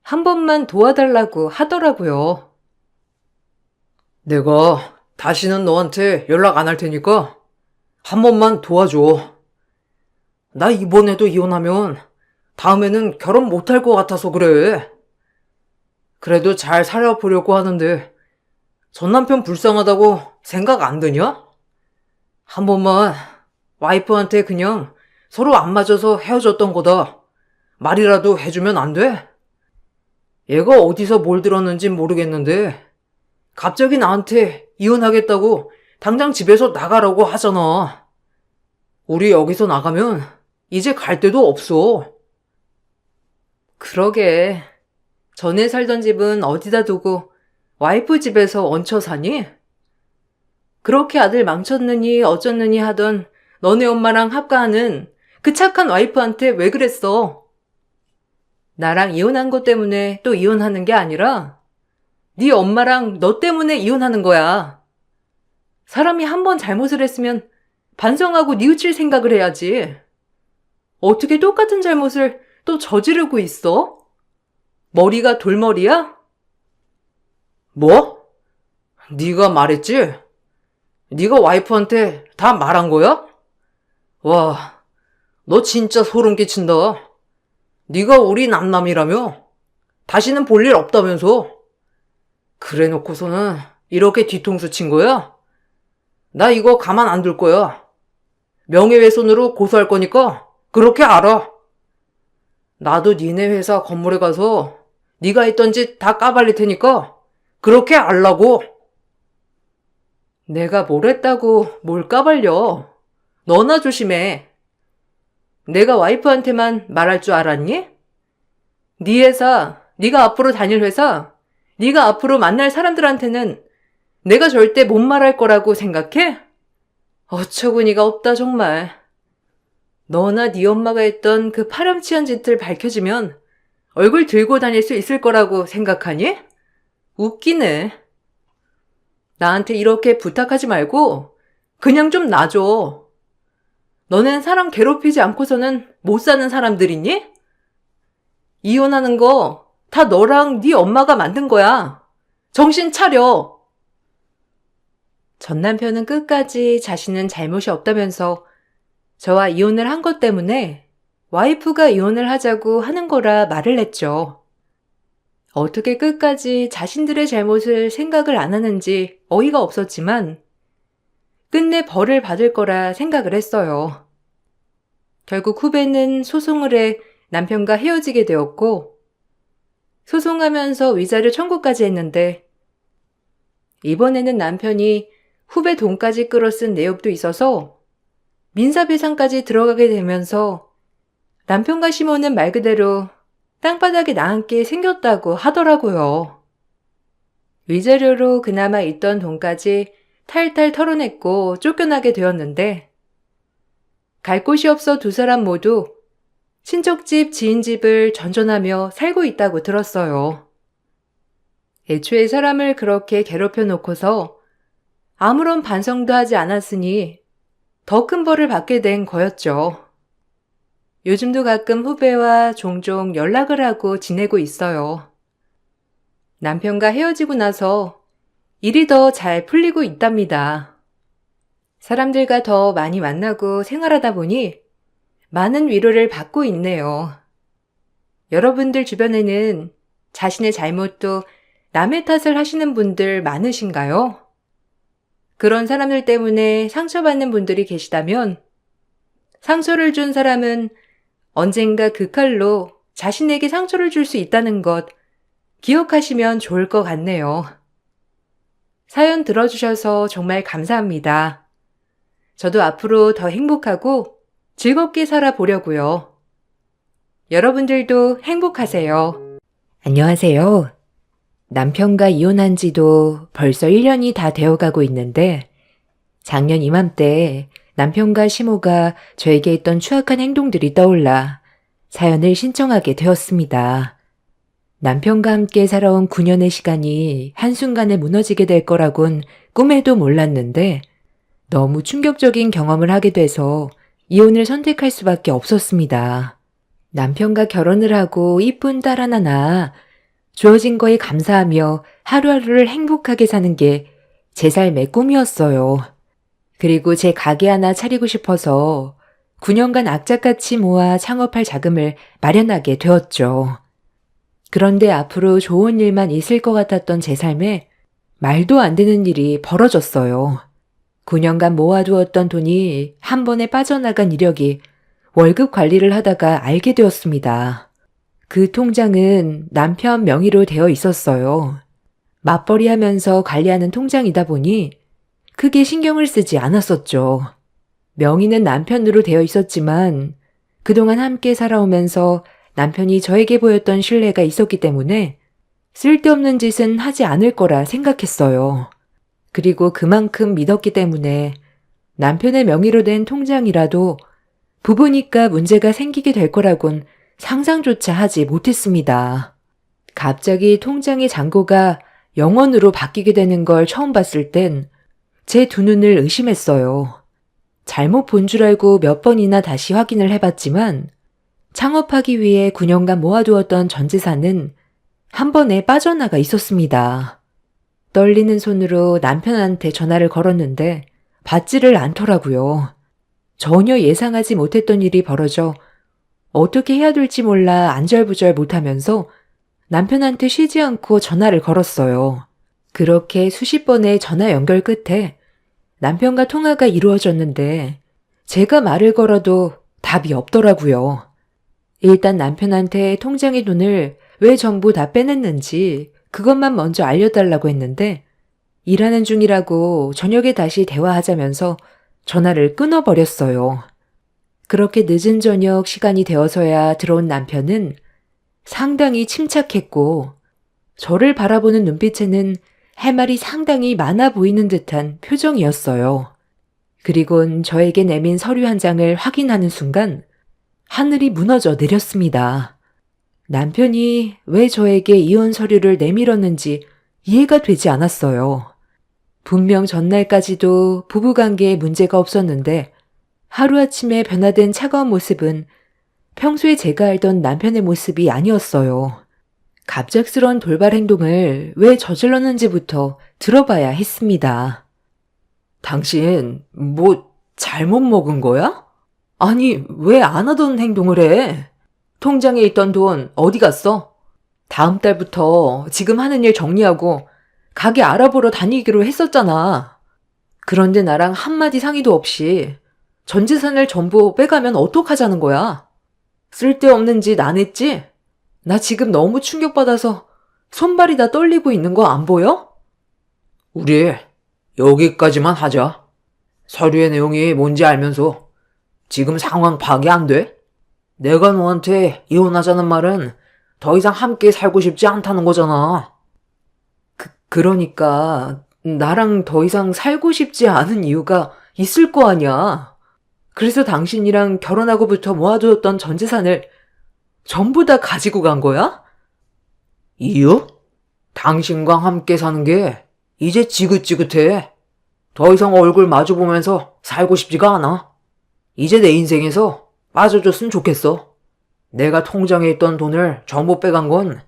[SPEAKER 1] 한 번만 도와달라고 하더라고요.
[SPEAKER 2] 내가 다시는 너한테 연락 안 할 테니까 한 번만 도와줘. 나 이번에도 이혼하면 다음에는 결혼 못 할 것 같아서 그래. 그래도 잘 살아보려고 하는데 전 남편 불쌍하다고 생각 안 드냐? 한 번만 와이프한테 그냥 서로 안 맞아서 헤어졌던 거다 말이라도 해주면 안 돼? 얘가 어디서 뭘 들었는지 모르겠는데 갑자기 나한테 이혼하겠다고 당장 집에서 나가라고 하잖아. 우리 여기서 나가면 이제 갈 데도 없어.
[SPEAKER 1] 그러게. 전에 살던 집은 어디다 두고 와이프 집에서 얹혀 사니? 그렇게 아들 망쳤느니 어쩌느니 하던 너네 엄마랑 합가하는 그 착한 와이프한테 왜 그랬어? 나랑 이혼한 것 때문에 또 이혼하는 게 아니라 네 엄마랑 너 때문에 이혼하는 거야. 사람이 한 번 잘못을 했으면 반성하고 뉘우칠 생각을 해야지. 어떻게 똑같은 잘못을 또 저지르고 있어? 머리가 돌머리야?
[SPEAKER 2] 뭐? 네가 말했지? 네가 와이프한테 다 말한 거야? 와, 너 진짜 소름 끼친다. 네가 우리 남남이라며? 다시는 볼 일 없다면서? 그래 놓고서는 이렇게 뒤통수 친 거야? 나 이거 가만 안 둘 거야. 명예훼손으로 고소할 거니까 그렇게 알아. 나도 니네 회사 건물에 가서 네가 했던 짓 다 까발릴 테니까 그렇게 알라고.
[SPEAKER 1] 내가 뭘 했다고 뭘 까발려. 너나 조심해. 내가 와이프한테만 말할 줄 알았니? 네 회사, 네가 앞으로 다닐 회사, 네가 앞으로 만날 사람들한테는 내가 절대 못 말할 거라고 생각해? 어처구니가 없다 정말. 너나 네 엄마가 했던 그 파렴치한 짓을 밝혀지면 얼굴 들고 다닐 수 있을 거라고 생각하니? 웃기네. 나한테 이렇게 부탁하지 말고 그냥 좀 놔줘. 너넨 사람 괴롭히지 않고서는 못 사는 사람들이니? 이혼하는 거 다 너랑 네 엄마가 만든 거야. 정신 차려. 전 남편은 끝까지 자신은 잘못이 없다면서 저와 이혼을 한 것 때문에 와이프가 이혼을 하자고 하는 거라 말을 했죠. 어떻게 끝까지 자신들의 잘못을 생각을 안 하는지 어이가 없었지만 끝내 벌을 받을 거라 생각을 했어요. 결국 후배는 소송을 해 남편과 헤어지게 되었고 소송하면서 위자료 청구까지 했는데 이번에는 남편이 후배 돈까지 끌어쓴 내역도 있어서 민사배상까지 들어가게 되면서 남편과 시모는 말 그대로 땅바닥에 나앉게 생겼다고 하더라고요. 위자료로 그나마 있던 돈까지 탈탈 털어냈고 쫓겨나게 되었는데 갈 곳이 없어 두 사람 모두 친척집, 지인집을 전전하며 살고 있다고 들었어요. 애초에 사람을 그렇게 괴롭혀 놓고서 아무런 반성도 하지 않았으니 더 큰 벌을 받게 된 거였죠. 요즘도 가끔 후배와 종종 연락을 하고 지내고 있어요. 남편과 헤어지고 나서 일이 더 잘 풀리고 있답니다. 사람들과 더 많이 만나고 생활하다 보니 많은 위로를 받고 있네요. 여러분들 주변에는 자신의 잘못도 남의 탓을 하시는 분들 많으신가요? 그런 사람들 때문에 상처받는 분들이 계시다면 상처를 준 사람은 언젠가 그 칼로 자신에게 상처를 줄 수 있다는 것 기억하시면 좋을 것 같네요. 사연 들어주셔서 정말 감사합니다. 저도 앞으로 더 행복하고 즐겁게 살아보려고요. 여러분들도 행복하세요. 안녕하세요. 남편과 이혼한 지도 벌써 1년이 다 되어가고 있는데 작년 이맘때 남편과 시모가 저에게 했던 추악한 행동들이 떠올라 사연을 신청하게 되었습니다. 남편과 함께 살아온 9년의 시간이 한순간에 무너지게 될 거라곤 꿈에도 몰랐는데 너무 충격적인 경험을 하게 돼서 이혼을 선택할 수밖에 없었습니다. 남편과 결혼을 하고 이쁜 딸 하나 낳아 주어진 거에 감사하며 하루하루를 행복하게 사는 게 제 삶의 꿈이었어요. 그리고 제 가게 하나 차리고 싶어서 9년간 악착같이 모아 창업할 자금을 마련하게 되었죠. 그런데 앞으로 좋은 일만 있을 것 같았던 제 삶에 말도 안 되는 일이 벌어졌어요. 9년간 모아두었던 돈이 한 번에 빠져나간 이력이 월급 관리를 하다가 알게 되었습니다. 그 통장은 남편 명의로 되어 있었어요. 맞벌이 하면서 관리하는 통장이다 보니 크게 신경을 쓰지 않았었죠. 명의는 남편으로 되어 있었지만 그동안 함께 살아오면서 남편이 저에게 보였던 신뢰가 있었기 때문에 쓸데없는 짓은 하지 않을 거라 생각했어요. 그리고 그만큼 믿었기 때문에 남편의 명의로 된 통장이라도 부부니까 문제가 생기게 될 거라곤 상상조차 하지 못했습니다. 갑자기 통장의 잔고가 0원으로 바뀌게 되는 걸 처음 봤을 땐 제 두 눈을 의심했어요. 잘못 본 줄 알고 몇 번이나 다시 확인을 해봤지만 창업하기 위해 9년간 모아두었던 전 재산은 한 번에 빠져나가 있었습니다. 떨리는 손으로 남편한테 전화를 걸었는데 받지를 않더라고요. 전혀 예상하지 못했던 일이 벌어져 어떻게 해야 될지 몰라 안절부절 못하면서 남편한테 쉬지 않고 전화를 걸었어요. 그렇게 수십 번의 전화 연결 끝에 남편과 통화가 이루어졌는데 제가 말을 걸어도 답이 없더라고요. 일단 남편한테 통장의 돈을 왜 전부 다 빼냈는지 그것만 먼저 알려달라고 했는데 일하는 중이라고 저녁에 다시 대화하자면서 전화를 끊어버렸어요. 그렇게 늦은 저녁 시간이 되어서야 들어온 남편은 상당히 침착했고 저를 바라보는 눈빛에는 할 말이 상당히 많아 보이는 듯한 표정이었어요. 그리곤 저에게 내민 서류 한 장을 확인하는 순간 하늘이 무너져 내렸습니다. 남편이 왜 저에게 이혼 서류를 내밀었는지 이해가 되지 않았어요. 분명 전날까지도 부부관계에 문제가 없었는데 하루아침에 변화된 차가운 모습은 평소에 제가 알던 남편의 모습이 아니었어요. 갑작스러운 돌발 행동을 왜 저질렀는지부터 들어봐야 했습니다. 당신 뭐 잘못 먹은 거야? 아니 왜 안 하던 행동을 해? 통장에 있던 돈 어디 갔어? 다음 달부터 지금 하는 일 정리하고 가게 알아보러 다니기로 했었잖아. 그런데 나랑 한마디 상의도 없이 전 재산을 전부 빼가면 어떡하자는 거야? 쓸데없는 짓 안 했지? 나 지금 너무 충격받아서 손발이 다 떨리고 있는 거 안 보여? 우리 여기까지만 하자. 서류의 내용이 뭔지 알면서 지금 상황 파악이 안 돼? 내가 너한테 이혼하자는 말은 더 이상 함께 살고 싶지 않다는 거잖아. 그러니까 나랑 더 이상 살고 싶지 않은 이유가 있을 거 아니야. 그래서 당신이랑 결혼하고부터 모아두었던 전 재산을 전부 다 가지고 간 거야?
[SPEAKER 2] 이유? 당신과 함께 사는 게 이제 지긋지긋해. 더 이상 얼굴 마주보면서 살고 싶지가 않아. 이제 내 인생에서 빠져줬으면 좋겠어. 내가 통장에 있던 돈을 전부 빼간 건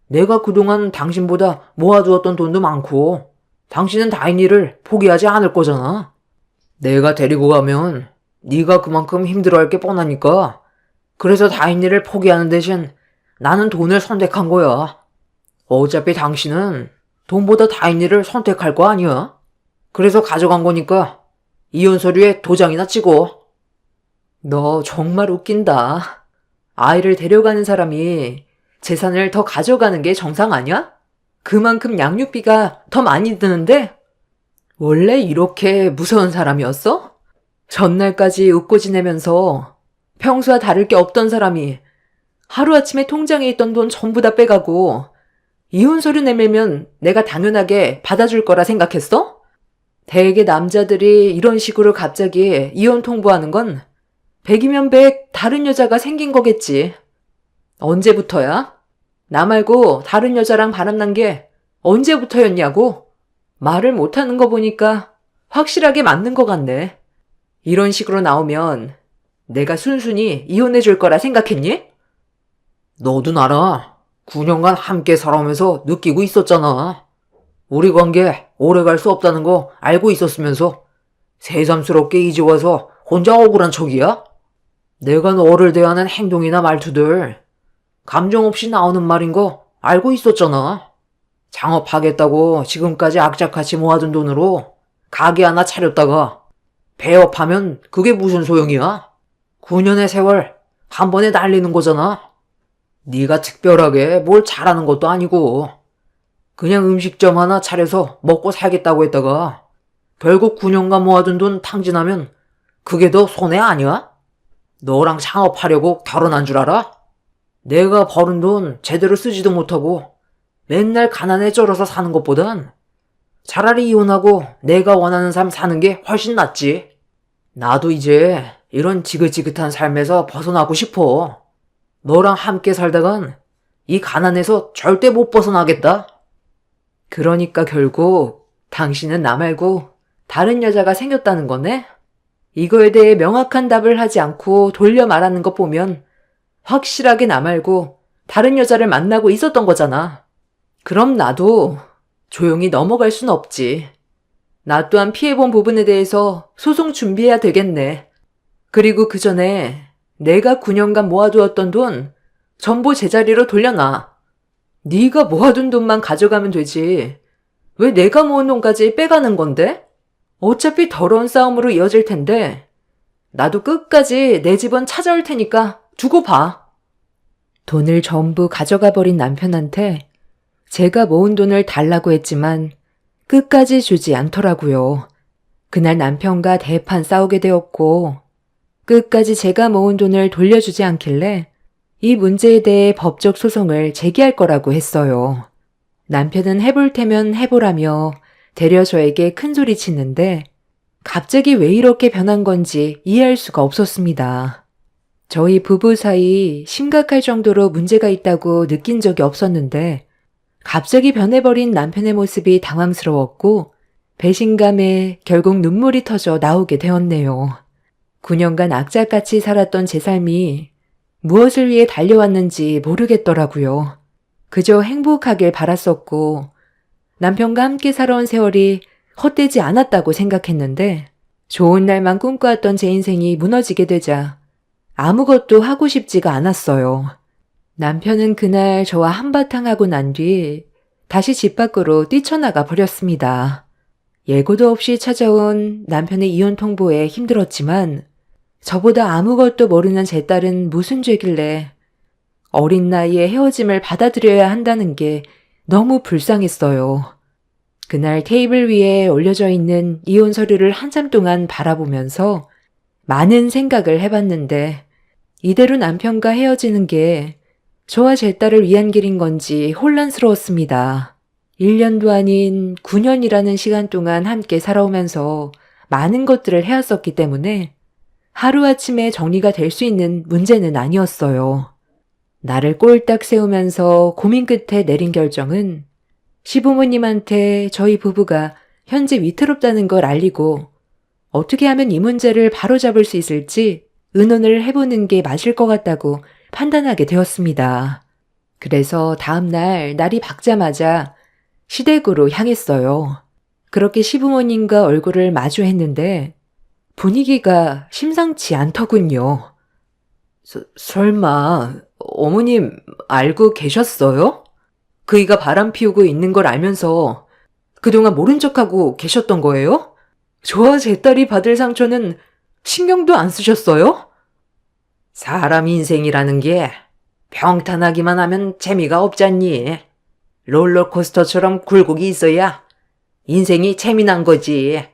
[SPEAKER 2] 내가 그동안 당신보다 모아두었던 돈도 많고 당신은 다인이를 포기하지 않을 거잖아. 내가 데리고 가면 네가 그만큼 힘들어할 게 뻔하니까 그래서 다인이를 포기하는 대신 나는 돈을 선택한 거야. 어차피 당신은 돈보다 다인이를 선택할 거 아니야. 그래서 가져간 거니까 이혼 서류에 도장이나 찍어.
[SPEAKER 1] 너 정말 웃긴다. 아이를 데려가는 사람이 재산을 더 가져가는 게 정상 아니야? 그만큼 양육비가 더 많이 드는데? 원래 이렇게 무서운 사람이었어? 전날까지 웃고 지내면서 평소와 다를 게 없던 사람이 하루아침에 통장에 있던 돈 전부 다 빼가고 이혼 서류 내밀면 내가 당연하게 받아줄 거라 생각했어? 대개 남자들이 이런 식으로 갑자기 이혼 통보하는 건 100이면 100 다른 여자가 생긴 거겠지. 언제부터야? 나 말고 다른 여자랑 바람난 게 언제부터였냐고? 말을 못하는 거 보니까 확실하게 맞는 것 같네. 이런 식으로 나오면 내가 순순히 이혼해 줄 거라 생각했니?
[SPEAKER 2] 너도 나랑 9년간 함께 살아오면서 느끼고 있었잖아. 우리 관계 오래 갈 수 없다는 거 알고 있었으면서 새삼스럽게 이제 와서 혼자 억울한 척이야? 내가 너를 대하는 행동이나 말투들 감정 없이 나오는 말인 거 알고 있었잖아. 창업하겠다고 지금까지 악착같이 모아둔 돈으로 가게 하나 차렸다가 폐업하면 그게 무슨 소용이야? 9년의 세월 한 번에 날리는 거잖아. 네가 특별하게 뭘 잘하는 것도 아니고 그냥 음식점 하나 차려서 먹고 살겠다고 했다가 결국 9년간 모아둔 돈 탕진하면 그게 더 손해 아니야? 너랑 창업하려고 결혼한 줄 알아? 내가 버는 돈 제대로 쓰지도 못하고 맨날 가난에 쩔어서 사는 것보단 차라리 이혼하고 내가 원하는 삶 사는 게 훨씬 낫지. 나도 이제 이런 지긋지긋한 삶에서 벗어나고 싶어. 너랑 함께 살다간 이 가난에서 절대 못 벗어나겠다.
[SPEAKER 1] 그러니까 결국 당신은 나 말고 다른 여자가 생겼다는 거네? 이거에 대해 명확한 답을 하지 않고 돌려 말하는 것 보면 확실하게 나 말고 다른 여자를 만나고 있었던 거잖아. 그럼 나도 조용히 넘어갈 순 없지. 나 또한 피해본 부분에 대해서 소송 준비해야 되겠네. 그리고 그 전에 내가 9년간 모아두었던 돈 전부 제자리로 돌려놔. 네가 모아둔 돈만 가져가면 되지. 왜 내가 모은 돈까지 빼가는 건데? 어차피 더러운 싸움으로 이어질 텐데 나도 끝까지 내 집은 찾아올 테니까 두고 봐. 돈을 전부 가져가 버린 남편한테 제가 모은 돈을 달라고 했지만 끝까지 주지 않더라고요. 그날 남편과 대판 싸우게 되었고 끝까지 제가 모은 돈을 돌려주지 않길래 이 문제에 대해 법적 소송을 제기할 거라고 했어요. 남편은 해볼 테면 해보라며 되려 저에게 큰소리 치는데 갑자기 왜 이렇게 변한 건지 이해할 수가 없었습니다. 저희 부부 사이 심각할 정도로 문제가 있다고 느낀 적이 없었는데 갑자기 변해버린 남편의 모습이 당황스러웠고 배신감에 결국 눈물이 터져 나오게 되었네요. 9년간 악착같이 살았던 제 삶이 무엇을 위해 달려왔는지 모르겠더라고요. 그저 행복하길 바랐었고 남편과 함께 살아온 세월이 헛되지 않았다고 생각했는데 좋은 날만 꿈꿔왔던 제 인생이 무너지게 되자 아무것도 하고 싶지가 않았어요. 남편은 그날 저와 한바탕 하고 난 뒤 다시 집 밖으로 뛰쳐나가 버렸습니다. 예고도 없이 찾아온 남편의 이혼 통보에 힘들었지만 저보다 아무것도 모르는 제 딸은 무슨 죄길래 어린 나이에 헤어짐을 받아들여야 한다는 게 너무 불쌍했어요. 그날 테이블 위에 올려져 있는 이혼 서류를 한참 동안 바라보면서 많은 생각을 해봤는데 이대로 남편과 헤어지는 게 저와 제 딸을 위한 길인 건지 혼란스러웠습니다. 1년도 아닌 9년이라는 시간 동안 함께 살아오면서 많은 것들을 해왔었기 때문에 하루아침에 정리가 될 수 있는 문제는 아니었어요. 나를 꼴딱 세우면서 고민 끝에 내린 결정은 시부모님한테 저희 부부가 현재 위태롭다는 걸 알리고 어떻게 하면 이 문제를 바로잡을 수 있을지 의논을 해보는 게 맞을 것 같다고 판단하게 되었습니다. 그래서 다음날 날이 밝자마자 시댁으로 향했어요. 그렇게 시부모님과 얼굴을 마주했는데 분위기가 심상치 않더군요. 설마 어머님 알고 계셨어요? 그이가 바람 피우고 있는 걸 알면서 그동안 모른 척하고 계셨던 거예요? 저와 제 딸이 받을 상처는 신경도 안 쓰셨어요? 사람 인생이라는 게 평탄하기만 하면 재미가 없잖니. 롤러코스터처럼 굴곡이 있어야 인생이 재미난 거지.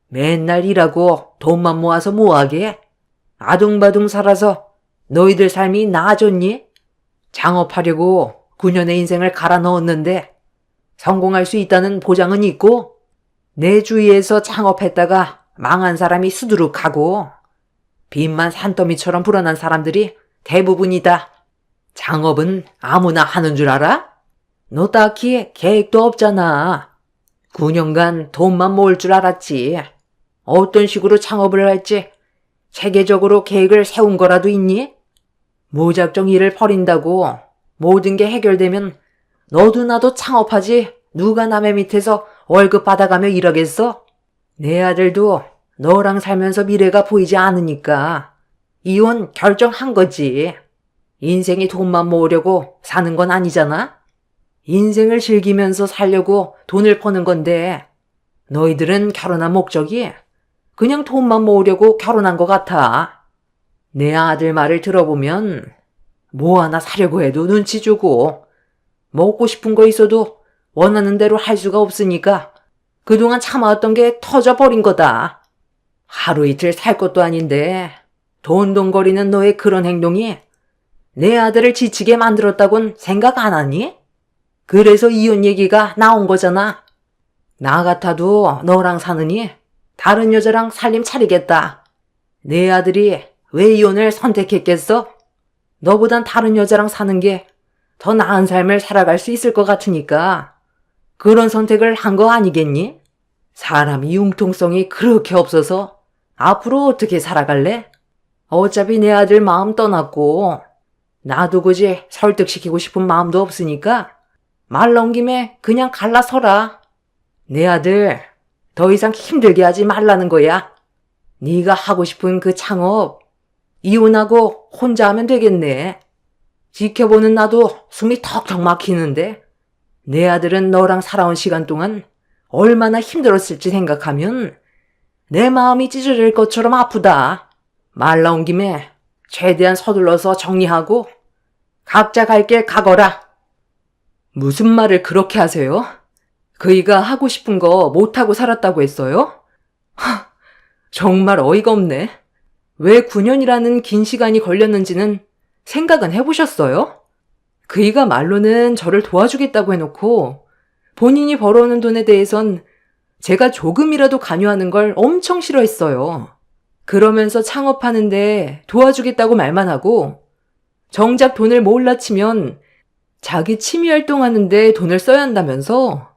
[SPEAKER 1] 맨날 일하고 돈만 모아서 뭐하게? 아둥바둥 살아서 너희들 삶이 나아졌니? 창업하려고 9년의 인생을 갈아 넣었는데 성공할 수 있다는 보장은 있고 내 주위에서 창업했다가 망한 사람이 수두룩하고 빚만 산더미처럼 불어난 사람들이 대부분이다. 창업은 아무나 하는 줄 알아? 너 딱히 계획도 없잖아. 9년간 돈만 모을 줄 알았지. 어떤 식으로 창업을 할지 체계적으로 계획을 세운 거라도 있니? 무작정 일을 벌인다고 모든 게 해결되면 너도 나도 창업하지 누가 남의 밑에서 월급 받아가며 일하겠어? 내 아들도 너랑 살면서 미래가 보이지 않으니까 이혼 결정한 거지. 인생이 돈만 모으려고 사는 건 아니잖아? 인생을 즐기면서 살려고 돈을 버는 건데 너희들은 결혼한 목적이 그냥 돈만 모으려고 결혼한 것 같아. 내 아들 말을 들어보면 뭐 하나 사려고 해도 눈치 주고 먹고 싶은 거 있어도 원하는 대로 할 수가 없으니까 그동안 참아왔던 게 터져버린 거다. 하루 이틀 살 것도 아닌데 돈돈거리는 너의 그런 행동이 내 아들을 지치게 만들었다곤 생각 안 하니? 그래서 이혼 얘기가 나온 거잖아. 나 같아도 너랑 사느니 다른 여자랑 살림 차리겠다. 내 아들이 왜 이혼을 선택했겠어? 너보단 다른 여자랑 사는 게 더 나은 삶을 살아갈 수 있을 것 같으니까 그런 선택을 한 거 아니겠니? 사람이 융통성이 그렇게 없어서 앞으로 어떻게 살아갈래? 어차피 내 아들 마음 떠났고 나도 굳이 설득시키고 싶은 마음도 없으니까 말 나온 김에 그냥 갈라서라. 내 아들 더 이상 힘들게 하지 말라는 거야. 네가 하고 싶은 그 창업 이혼하고 혼자 하면 되겠네. 지켜보는 나도 숨이 턱턱 막히는데 내 아들은 너랑 살아온 시간 동안 얼마나 힘들었을지 생각하면 내 마음이 찢어질 것처럼 아프다. 말 나온 김에 최대한 서둘러서 정리하고 각자 갈 길 가거라. 무슨 말을 그렇게 하세요? 그이가 하고 싶은 거 못하고 살았다고 했어요? 정말 어이가 없네. 왜 9년이라는 긴 시간이 걸렸는지는 생각은 해보셨어요? 그이가 말로는 저를 도와주겠다고 해놓고 본인이 벌어오는 돈에 대해선 제가 조금이라도 관여하는 걸 엄청 싫어했어요. 그러면서 창업하는데 도와주겠다고 말만 하고 정작 돈을 모을라 치면 자기 취미 활동하는데 돈을 써야 한다면서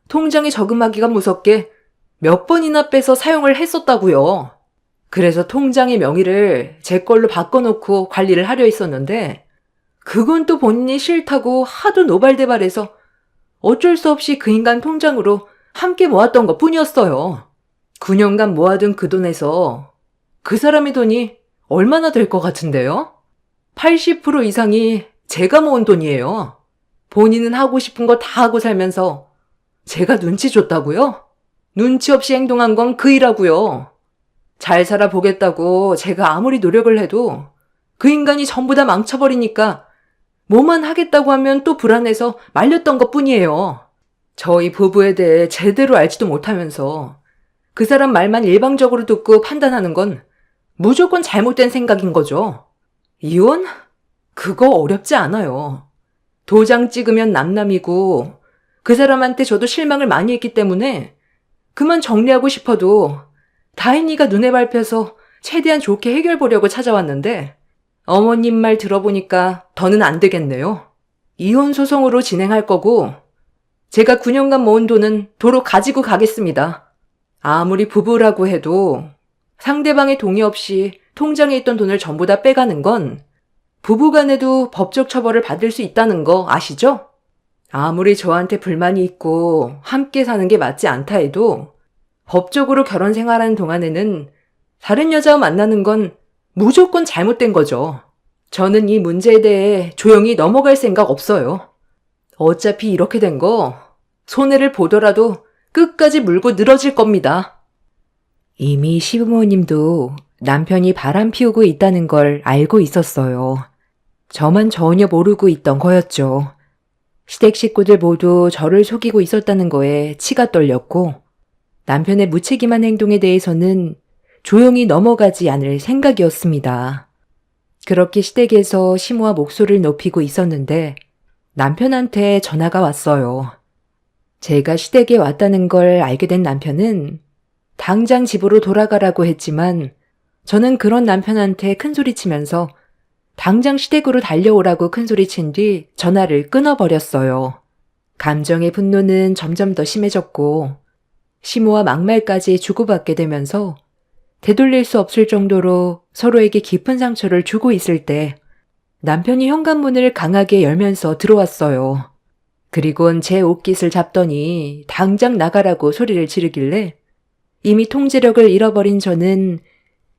[SPEAKER 1] 통장에 저금하기가 무섭게 몇 번이나 빼서 사용을 했었다고요. 그래서 통장의 명의를 제 걸로 바꿔놓고 관리를 하려 했었는데 그건 또 본인이 싫다고 하도 노발대발해서 어쩔 수 없이 그 인간 통장으로 함께 모았던 것 뿐이었어요. 9년간 모아둔 그 돈에서 그 사람의 돈이 얼마나 될 것 같은데요? 80% 이상이 제가 모은 돈이에요. 본인은 하고 싶은 거 다 하고 살면서 제가 눈치 줬다고요? 눈치 없이 행동한 건 그이라고요. 잘 살아보겠다고 제가 아무리 노력을 해도 그 인간이 전부 다 망쳐버리니까 뭐만 하겠다고 하면 또 불안해서 말렸던 것 뿐이에요. 저희 부부에 대해 제대로 알지도 못하면서 그 사람 말만 일방적으로 듣고 판단하는 건 무조건 잘못된 생각인 거죠. 이혼? 그거 어렵지 않아요. 도장 찍으면 남남이고 그 사람한테 저도 실망을 많이 했기 때문에 그만 정리하고 싶어도 다인이가 눈에 밟혀서 최대한 좋게 해결 보려고 찾아왔는데 어머님 말 들어보니까 더는 안 되겠네요. 이혼 소송으로 진행할 거고 제가 9년간 모은 돈은 도로 가지고 가겠습니다. 아무리 부부라고 해도 상대방의 동의 없이 통장에 있던 돈을 전부 다 빼가는 건 부부간에도 법적 처벌을 받을 수 있다는 거 아시죠? 아무리 저한테 불만이 있고 함께 사는 게 맞지 않다 해도 법적으로 결혼 생활하는 동안에는 다른 여자와 만나는 건 무조건 잘못된 거죠. 저는 이 문제에 대해 조용히 넘어갈 생각 없어요. 어차피 이렇게 된 거 손해를 보더라도 끝까지 물고 늘어질 겁니다. 이미 시부모님도 남편이 바람 피우고 있다는 걸 알고 있었어요. 저만 전혀 모르고 있던 거였죠. 시댁 식구들 모두 저를 속이고 있었다는 거에 치가 떨렸고 남편의 무책임한 행동에 대해서는 조용히 넘어가지 않을 생각이었습니다. 그렇게 시댁에서 시모와 목소리를 높이고 있었는데 남편한테 전화가 왔어요. 제가 시댁에 왔다는 걸 알게 된 남편은 당장 집으로 돌아가라고 했지만 저는 그런 남편한테 큰소리치면서 당장 시댁으로 달려오라고 큰소리친 뒤 전화를 끊어버렸어요. 감정의 분노는 점점 더 심해졌고 시모와 막말까지 주고받게 되면서 되돌릴 수 없을 정도로 서로에게 깊은 상처를 주고 있을 때 남편이 현관문을 강하게 열면서 들어왔어요. 그리곤 제 옷깃을 잡더니 당장 나가라고 소리를 지르길래 이미 통제력을 잃어버린 저는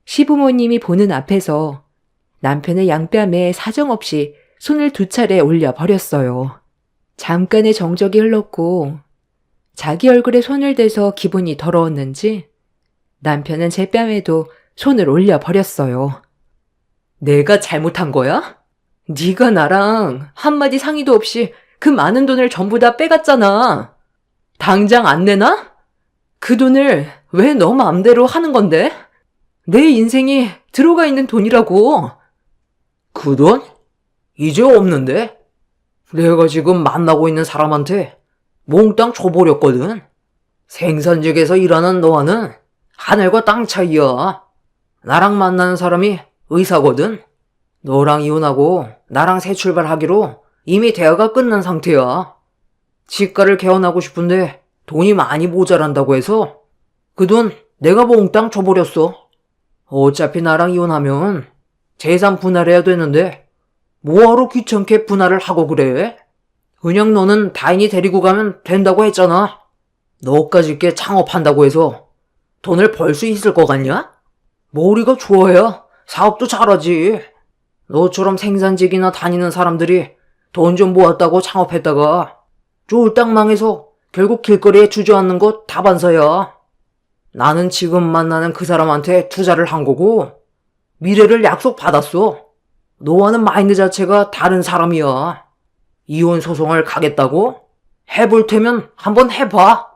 [SPEAKER 1] 시부모님이 보는 앞에서 남편의 양뺨에 사정없이 손을 2차례 올려버렸어요. 잠깐의 정적이 흘렀고 자기 얼굴에 손을 대서 기분이 더러웠는지 남편은 제 뺨에도 손을 올려버렸어요. 내가 잘못한 거야? 네가 나랑 한마디 상의도 없이 그 많은 돈을 전부 다 빼갔잖아. 당장 안 내놔? 그 돈을 왜 너 마음대로 하는 건데? 내 인생이 들어가 있는 돈이라고. 그 돈? 이제 없는데? 내가 지금 만나고 있는 사람한테 몽땅 줘버렸거든. 생산직에서 일하는 너와는 하늘과 땅 차이야. 나랑 만나는 사람이 의사거든. 너랑 이혼하고 나랑 새 출발하기로 이미 대화가 끝난 상태야. 치과를 개원하고 싶은데 돈이 많이 모자란다고 해서 그 돈 내가 몽땅 줘버렸어. 어차피 나랑 이혼하면 재산 분할해야 되는데 뭐하러 귀찮게 분할을 하고 그래? 그냥 너는 다인이 데리고 가면 된다고 했잖아. 너까지 게 창업한다고 해서 돈을 벌 수 있을 것 같냐? 머리가 좋아야 사업도 잘하지. 너처럼 생산직이나 다니는 사람들이 돈 좀 모았다고 창업했다가 쫄딱 망해서 결국 길거리에 주저앉는 거 다반사야. 나는 지금 만나는 그 사람한테 투자를 한 거고 미래를 약속받았어. 너와는 마인드 자체가 다른 사람이야. 이혼 소송을 가겠다고? 해볼 테면 한번 해봐.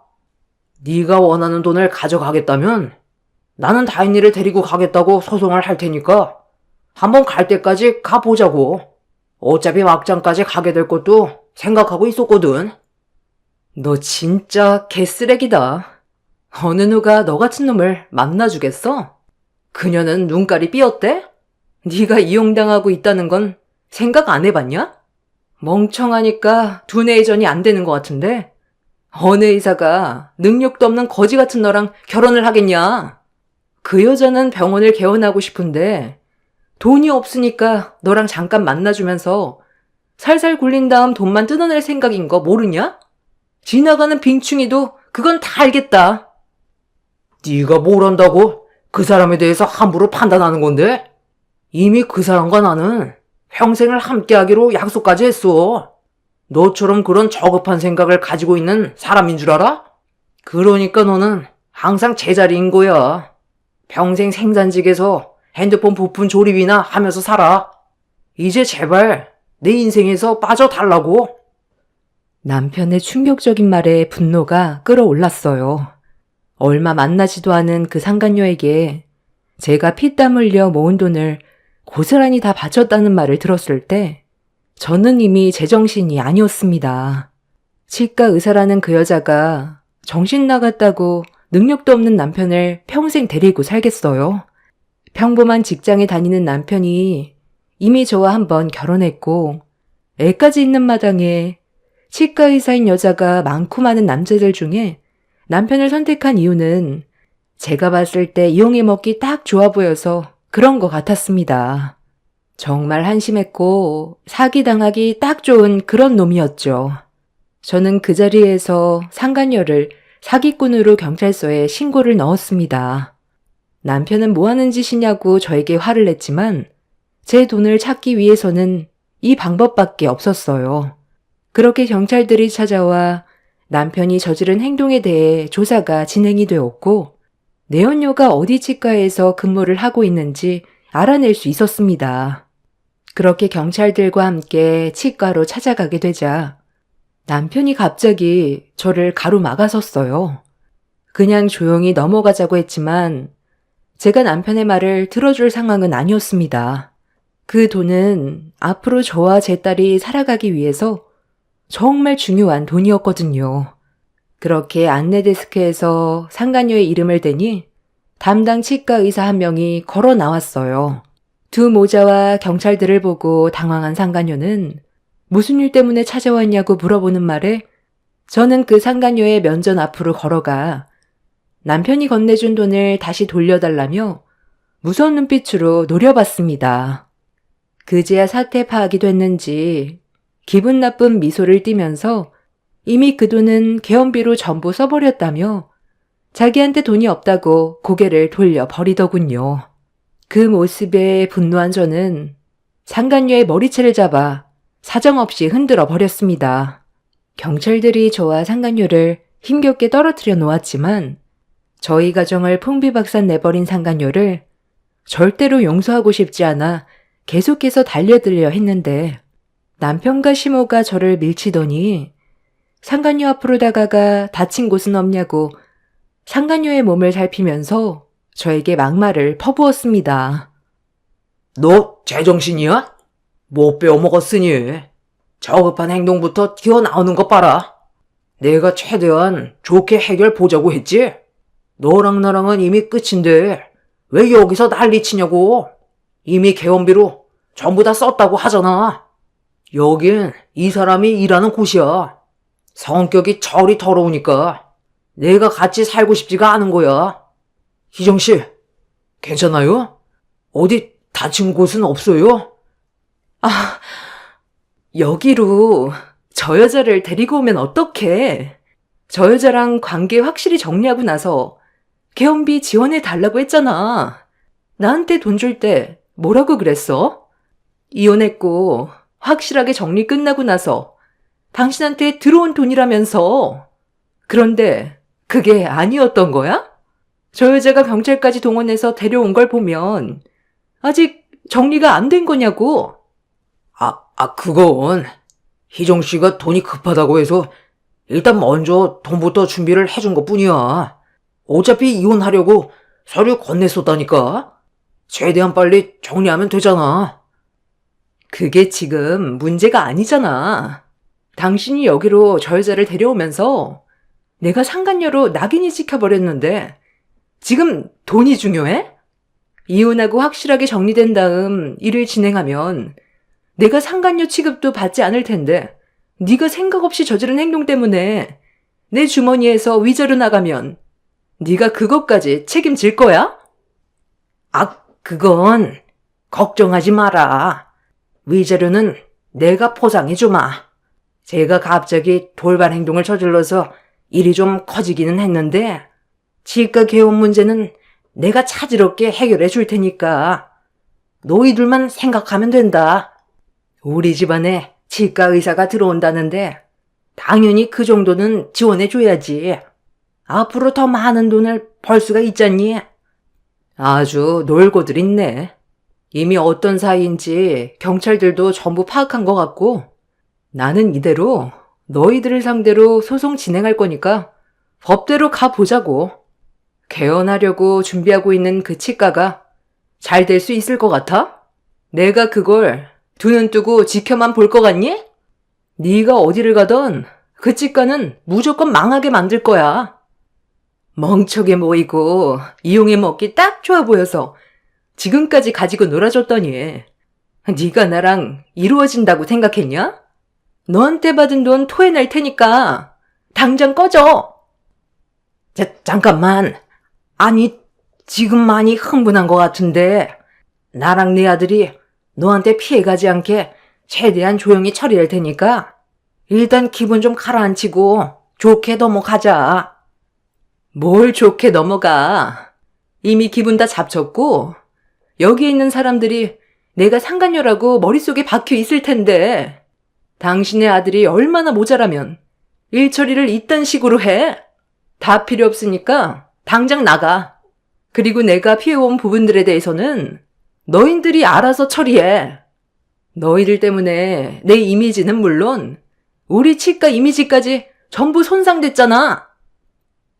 [SPEAKER 1] 네가 원하는 돈을 가져가겠다면 나는 다인이를 데리고 가겠다고 소송을 할 테니까 한번 갈 때까지 가보자고. 어차피 막장까지 가게 될 것도 생각하고 있었거든. 너 진짜 개쓰레기다. 어느 누가 너 같은 놈을 만나주겠어? 그녀는 눈깔이 삐었대? 네가 이용당하고 있다는 건 생각 안 해봤냐? 멍청하니까 두뇌 회전이 안 되는 것 같은데 어느 의사가 능력도 없는 거지 같은 너랑 결혼을 하겠냐? 그 여자는 병원을 개원하고 싶은데 돈이 없으니까 너랑 잠깐 만나주면서 살살 굴린 다음 돈만 뜯어낼 생각인 거 모르냐? 지나가는 빙충이도 그건 다 알겠다. 네가 뭘 안다고 그 사람에 대해서 함부로 판단하는 건데? 이미 그 사람과 나는 평생을 함께하기로 약속까지 했어. 너처럼 그런 저급한 생각을 가지고 있는 사람인 줄 알아? 그러니까 너는 항상 제자리인 거야. 평생 생산직에서 핸드폰 부품 조립이나 하면서 살아. 이제 제발 내 인생에서 빠져달라고. 남편의 충격적인 말에 분노가 끌어올랐어요. 얼마 만나지도 않은 그 상간녀에게 제가 피땀 흘려 모은 돈을 고스란히 다 바쳤다는 말을 들었을 때 저는 이미 제정신이 아니었습니다. 치과 의사라는 그 여자가 정신 나갔다고 능력도 없는 남편을 평생 데리고 살겠어요. 평범한 직장에 다니는 남편이 이미 저와 한번 결혼했고 애까지 있는 마당에 치과 의사인 여자가 많고 많은 남자들 중에 남편을 선택한 이유는 제가 봤을 때 이용해 먹기 딱 좋아 보여서 그런 것 같았습니다. 정말 한심했고 사기당하기 딱 좋은 그런 놈이었죠. 저는 그 자리에서 상간녀를 사기꾼으로 경찰서에 신고를 넣었습니다. 남편은 뭐 하는 짓이냐고 저에게 화를 냈지만 제 돈을 찾기 위해서는 이 방법밖에 없었어요. 그렇게 경찰들이 찾아와 남편이 저지른 행동에 대해 조사가 진행이 되었고 내연녀가 어디 치과에서 근무를 하고 있는지 알아낼 수 있었습니다. 그렇게 경찰들과 함께 치과로 찾아가게 되자 남편이 갑자기 저를 가로막아섰어요. 그냥 조용히 넘어가자고 했지만 제가 남편의 말을 들어줄 상황은 아니었습니다. 그 돈은 앞으로 저와 제 딸이 살아가기 위해서 정말 중요한 돈이었거든요. 그렇게 안내 데스크에서 상간녀의 이름을 대니 담당 치과 의사 한 명이 걸어 나왔어요. 두 모자와 경찰들을 보고 당황한 상간녀는 무슨 일 때문에 찾아왔냐고 물어보는 말에 저는 그 상간녀의 면전 앞으로 걸어가 남편이 건네준 돈을 다시 돌려달라며 무서운 눈빛으로 노려봤습니다. 그제야 사태 파악이 됐는지 기분 나쁜 미소를 띠면서 이미 그 돈은 개원비로 전부 써버렸다며 자기한테 돈이 없다고 고개를 돌려버리더군요. 그 모습에 분노한 저는 상간녀의 머리채를 잡아 사정없이 흔들어 버렸습니다. 경찰들이 저와 상간녀를 힘겹게 떨어뜨려 놓았지만 저희 가정을 풍비박산 내버린 상간녀를 절대로 용서하고 싶지 않아 계속해서 달려들려 했는데 남편과 시모가 저를 밀치더니 상간녀 앞으로 다가가 다친 곳은 없냐고 상간녀의 몸을 살피면서 저에게 막말을 퍼부었습니다.
[SPEAKER 2] 너 제정신이야? 못 빼어먹었으니 저급한 행동부터 튀어나오는 것 봐라. 내가 최대한 좋게 해결 보자고 했지? 너랑 나랑은 이미 끝인데 왜 여기서 난리치냐고. 이미 개원비로 전부 다 썼다고 하잖아. 여긴 이 사람이 일하는 곳이야. 성격이 저리 더러우니까 내가 같이 살고 싶지가 않은 거야. 희정씨, 괜찮아요? 어디 다친 곳은 없어요?
[SPEAKER 1] 여기로 저 여자를 데리고 오면 어떡해? 저 여자랑 관계 확실히 정리하고 나서 개원비 지원해 달라고 했잖아. 나한테 돈 줄 때 뭐라고 그랬어? 이혼했고 확실하게 정리 끝나고 나서 당신한테 들어온 돈이라면서. 그런데 그게 아니었던 거야? 저 여자가 경찰까지 동원해서 데려온 걸 보면 아직 정리가 안 된 거냐고.
[SPEAKER 2] 그건 희정씨가 돈이 급하다고 해서 일단 먼저 돈부터 준비를 해준 것 뿐이야. 어차피 이혼하려고 서류 건넸었다니까. 최대한 빨리 정리하면 되잖아.
[SPEAKER 1] 그게 지금 문제가 아니잖아. 당신이 여기로 저 여자를 데려오면서 내가 상간녀로 낙인이 찍혀버렸는데 지금 돈이 중요해? 이혼하고 확실하게 정리된 다음 일을 진행하면 내가 상간녀 취급도 받지 않을 텐데 네가 생각 없이 저지른 행동 때문에 내 주머니에서 위자료 나가면 네가 그것까지 책임질 거야?
[SPEAKER 2] 그건 걱정하지 마라. 위자료는 내가 포장해주마. 제가 갑자기 돌발 행동을 저질러서 일이 좀 커지기는 했는데 치과 개원 문제는 내가 차질없게 해결해 줄 테니까 너희들만 생각하면 된다. 우리 집안에 치과 의사가 들어온다는데 당연히 그 정도는 지원해 줘야지. 앞으로 더 많은 돈을 벌 수가 있잖니.
[SPEAKER 1] 아주 놀고들 있네. 이미 어떤 사이인지 경찰들도 전부 파악한 것 같고 나는 이대로 너희들을 상대로 소송 진행할 거니까 법대로 가보자고. 개원하려고 준비하고 있는 그 치과가 잘 될 수 있을 것 같아? 내가 그걸 두 눈 뜨고 지켜만 볼 것 같니? 네가 어디를 가던
[SPEAKER 2] 그 치과는 무조건 망하게 만들 거야. 멍청해 모이고 이용해 먹기 딱 좋아 보여서 지금까지 가지고 놀아줬더니 네가 나랑 이루어진다고 생각했냐? 너한테 받은 돈 토해낼 테니까 당장 꺼져. 잠깐만. 아니, 지금 많이 흥분한 것 같은데 나랑 네 아들이 너한테 피해가지 않게 최대한 조용히 처리할 테니까 일단 기분 좀 가라앉히고 좋게 넘어가자. 뭘 좋게 넘어가. 이미 기분 다 잡쳤고 여기 있는 사람들이 내가 상간녀라고 머릿속에 박혀 있을 텐데 당신의 아들이 얼마나 모자라면 일 처리를 이딴 식으로 해? 다 필요 없으니까 당장 나가. 그리고 내가 피해온 부분들에 대해서는 너희들이 알아서 처리해. 너희들 때문에 내 이미지는 물론 우리 치과 이미지까지 전부 손상됐잖아.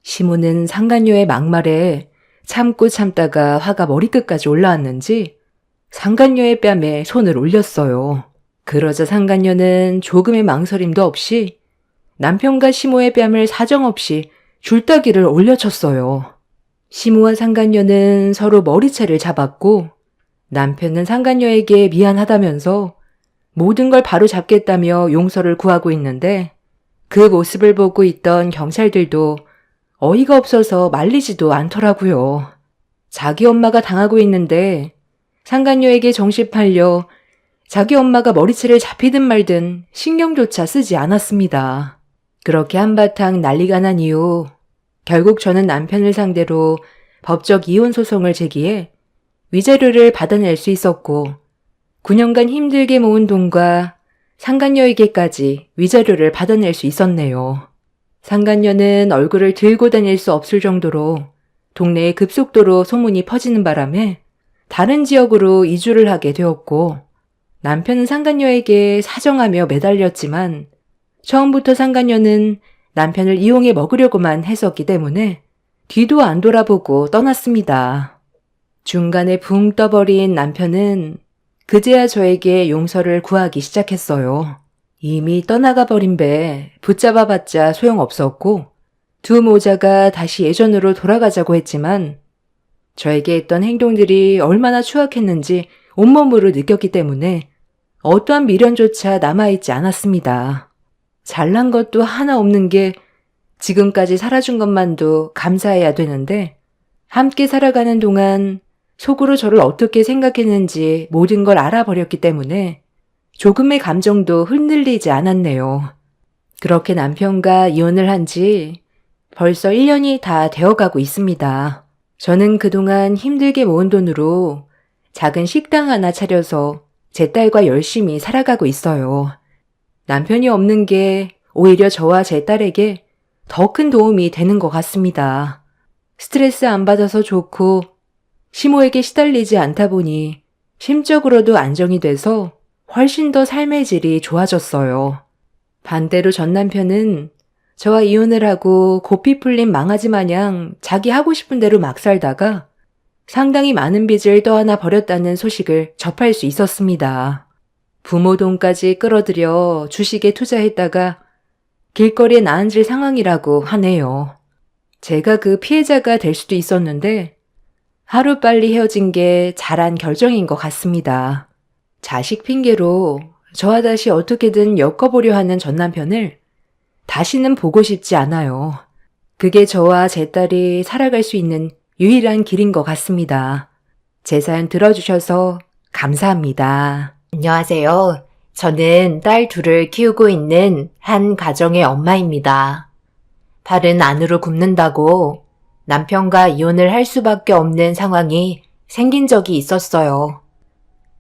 [SPEAKER 2] 시모는 상간녀의 막말에 참고 참다가 화가 머리끝까지 올라왔는지 상간녀의 뺨에 손을 올렸어요. 그러자 상간녀는 조금의 망설임도 없이 남편과 시모의 뺨을 사정없이 줄따기를 올려쳤어요. 시모와 상간녀는 서로 머리채를 잡았고 남편은 상간녀에게 미안하다면서 모든 걸 바로 잡겠다며 용서를 구하고 있는데 그 모습을 보고 있던 경찰들도 어이가 없어서 말리지도 않더라고요. 자기 엄마가 당하고 있는데 상간녀에게 정신 팔려 자기 엄마가 머리채를 잡히든 말든 신경조차 쓰지 않았습니다. 그렇게 한바탕 난리가 난 이후 결국 저는 남편을 상대로 법적 이혼 소송을 제기해 위자료를 받아낼 수 있었고 9년간 힘들게 모은 돈과 상간녀에게까지 위자료를 받아낼 수 있었네요. 상간녀는 얼굴을 들고 다닐 수 없을 정도로 동네에 급속도로 소문이 퍼지는 바람에 다른 지역으로 이주를 하게 되었고 남편은 상간녀에게 사정하며 매달렸지만 처음부터 상간녀는 남편을 이용해 먹으려고만 했었기 때문에 뒤도 안 돌아보고 떠났습니다. 중간에 붕 떠버린 남편은 그제야 저에게 용서를 구하기 시작했어요. 이미 떠나가 버린 배 붙잡아봤자 소용없었고 두 모자가 다시 예전으로 돌아가자고 했지만 저에게 했던 행동들이 얼마나 추악했는지 온몸으로 느꼈기 때문에 어떠한 미련조차 남아있지 않았습니다. 잘난 것도 하나 없는 게 지금까지 살아준 것만도 감사해야 되는데 함께 살아가는 동안 속으로 저를 어떻게 생각했는지 모든 걸 알아버렸기 때문에 조금의 감정도 흔들리지 않았네요. 그렇게 남편과 이혼을 한 지 벌써 1년이 다 되어가고 있습니다. 저는 그동안 힘들게 모은 돈으로 작은 식당 하나 차려서 제 딸과 열심히 살아가고 있어요. 남편이 없는 게 오히려 저와 제 딸에게 더 큰 도움이 되는 것 같습니다. 스트레스 안 받아서 좋고 시모에게 시달리지 않다 보니 심적으로도 안정이 돼서 훨씬 더 삶의 질이 좋아졌어요. 반대로 전 남편은 저와 이혼을 하고 고삐 풀린 망아지 마냥 자기 하고 싶은 대로 막 살다가 상당히 많은 빚을 떠안아 버렸다는 소식을 접할 수 있었습니다. 부모 돈까지 끌어들여 주식에 투자했다가 길거리에 나앉을 상황이라고 하네요. 제가 그 피해자가 될 수도 있었는데 하루빨리 헤어진 게 잘한 결정인 것 같습니다. 자식 핑계로 저와 다시 어떻게든 엮어보려 하는 전 남편을 다시는 보고 싶지 않아요. 그게 저와 제 딸이 살아갈 수 있는 유일한 길인 것 같습니다. 제 사연 들어주셔서 감사합니다.
[SPEAKER 3] 안녕하세요. 저는 딸 둘을 키우고 있는 한 가정의 엄마입니다. 딸은 안으로 굽는다고 남편과 이혼을 할 수밖에 없는 상황이 생긴 적이 있었어요.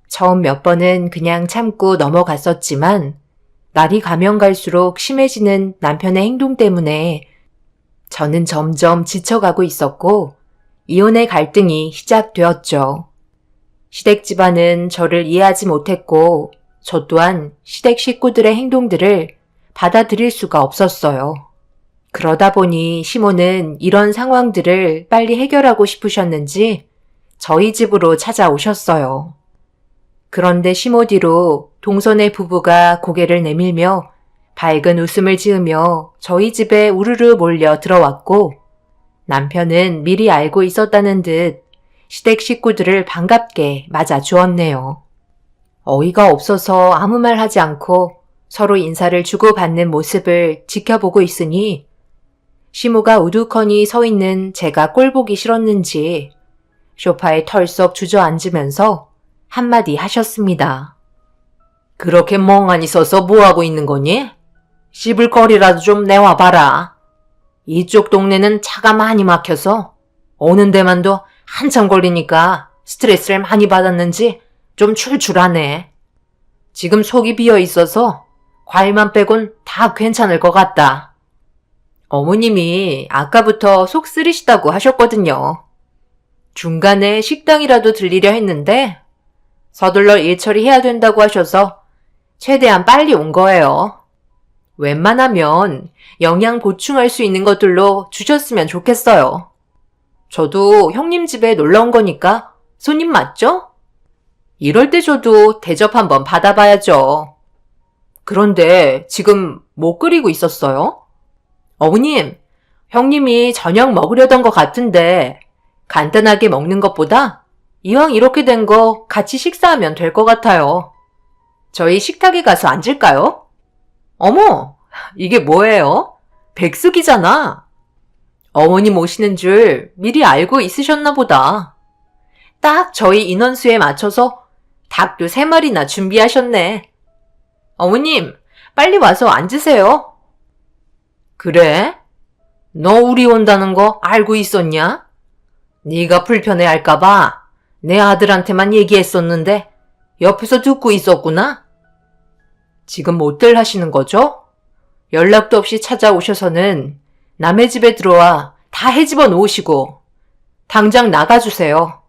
[SPEAKER 3] 처음 몇 번은 그냥 참고 넘어갔었지만 날이 가면 갈수록 심해지는 남편의 행동 때문에 저는 점점 지쳐가고 있었고 이혼의 갈등이 시작되었죠. 시댁 집안은 저를 이해하지 못했고 저 또한 시댁 식구들의 행동들을 받아들일 수가 없었어요. 그러다 보니 시모는 이런 상황들을 빨리 해결하고 싶으셨는지 저희 집으로 찾아오셨어요. 그런데 시모 뒤로 동선의 부부가 고개를 내밀며 밝은 웃음을 지으며 저희 집에 우르르 몰려 들어왔고 남편은 미리 알고 있었다는 듯 시댁 식구들을 반갑게 맞아 주었네요. 어이가 없어서 아무 말 하지 않고 서로 인사를 주고받는 모습을 지켜보고 있으니 시모가 우두커니 서 있는 제가 꼴보기 싫었는지 소파에 털썩 주저앉으면서 한마디 하셨습니다. 그렇게 멍하니 서서 뭐하고 있는 거니? 씹을 거리라도 좀 내와봐라. 이쪽 동네는 차가 많이 막혀서 오는 데만도 한참 걸리니까 스트레스를 많이 받았는지 좀 출출하네. 지금 속이 비어 있어서 과일만 빼곤 다 괜찮을 것 같다. 어머님이 아까부터 속 쓰리시다고 하셨거든요. 중간에 식당이라도 들리려 했는데 서둘러 일 처리해야 된다고 하셔서 최대한 빨리 온 거예요. 웬만하면 영양 보충할 수 있는 것들로 주셨으면 좋겠어요. 저도 형님 집에 놀러 온 거니까 손님 맞죠? 이럴 때 저도 대접 한번 받아봐야죠. 그런데 지금 뭐 끓이고 있었어요? 어머님, 형님이 저녁 먹으려던 것 같은데 간단하게 먹는 것보다 이왕 이렇게 된 거 같이 식사하면 될 것 같아요. 저희 식탁에 가서 앉을까요? 어머, 이게 뭐예요? 백숙이잖아. 어머님 오시는 줄 미리 알고 있으셨나 보다. 딱 저희 인원수에 맞춰서 닭도 3마리나 준비하셨네. 어머님, 빨리 와서 앉으세요. 그래? 너 우리 온다는 거 알고 있었냐? 네가 불편해할까봐 내 아들한테만 얘기했었는데 옆에서 듣고 있었구나? 지금 못들 하시는 거죠? 연락도 없이 찾아오셔서는 남의 집에 들어와 다 헤집어 놓으시고 당장 나가주세요.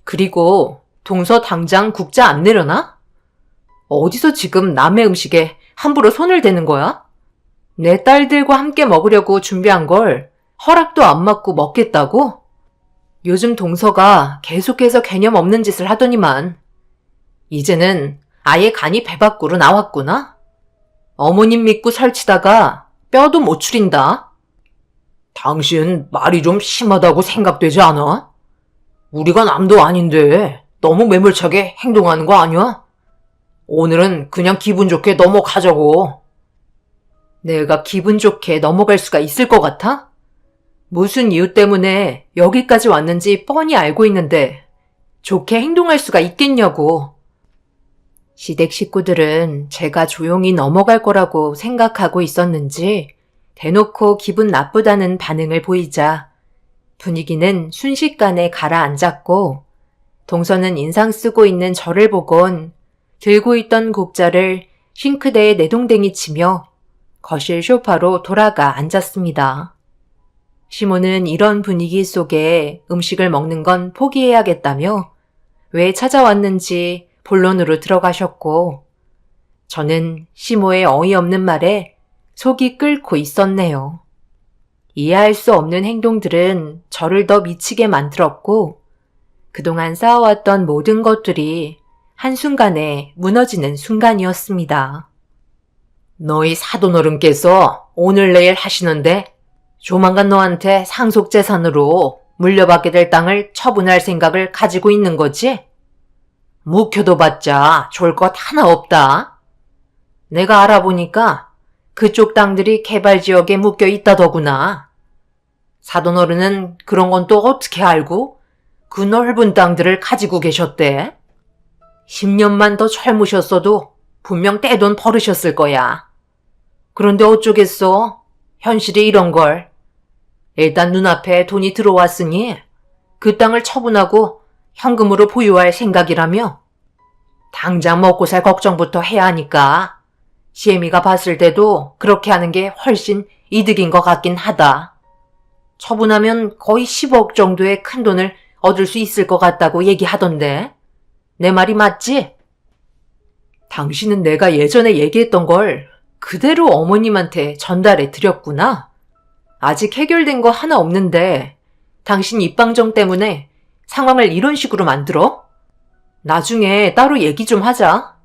[SPEAKER 3] 그리고 동서 당장 국자 안 내려나? 어디서 지금 남의 음식에 함부로 손을 대는 거야? 내 딸들과 함께 먹으려고 준비한 걸 허락도 안 받고 먹겠다고? 요즘 동서가 계속해서 개념 없는 짓을 하더니만 이제는 아예 간이 배 밖으로 나왔구나? 어머님 믿고 설치다가 뼈도 못 추린다. 당신 말이 좀 심하다고 생각되지 않아? 우리가 남도 아닌데 너무 매몰차게 행동하는 거 아니야? 오늘은 그냥 기분 좋게 넘어가자고. 내가 기분 좋게 넘어갈 수가 있을 것 같아? 무슨 이유 때문에 여기까지 왔는지 뻔히 알고 있는데 좋게 행동할 수가 있겠냐고. 시댁 식구들은 제가 조용히 넘어갈 거라고 생각하고 있었는지 대놓고 기분 나쁘다는 반응을 보이자 분위기는 순식간에 가라앉았고 동서는 인상 쓰고 있는 저를 보곤 들고 있던 국자를 싱크대에 내동댕이 치며 거실 소파로 돌아가 앉았습니다. 시모는 이런 분위기 속에 음식을 먹는 건 포기해야겠다며 왜 찾아왔는지 본론으로 들어가셨고 저는 시모의 어이없는 말에 속이 끓고 있었네요. 이해할 수 없는 행동들은 저를 더 미치게 만들었고 그동안 쌓아왔던 모든 것들이 한순간에 무너지는 순간이었습니다. 너희 사돈어른께서 오늘 내일 하시는데 조만간 너한테 상속재산으로 물려받게 될 땅을 처분할 생각을 가지고 있는 거지? 묵혀도 봤자 좋을 것 하나 없다. 내가 알아보니까 그쪽 땅들이 개발지역에 묶여 있다더구나. 사돈어른은 그런 건 또 어떻게 알고 그 넓은 땅들을 가지고 계셨대? 10년만 더 젊으셨어도 분명 떼돈 버르셨을 거야. 그런데 어쩌겠어? 현실이 이런 걸. 일단 눈앞에 돈이 들어왔으니 그 땅을 처분하고 현금으로 보유할 생각이라며 당장 먹고 살 걱정부터 해야 하니까 시애미가 봤을 때도 그렇게 하는 게 훨씬 이득인 것 같긴 하다. 처분하면 거의 10억 정도의 큰 돈을 얻을 수 있을 것 같다고 얘기하던데 내 말이 맞지? 당신은 내가 예전에 얘기했던 걸 그대로 어머님한테 전달해 드렸구나. 아직 해결된 거 하나 없는데 당신 입방정 때문에 상황을 이런 식으로 만들어? 나중에 따로 얘기 좀 하자.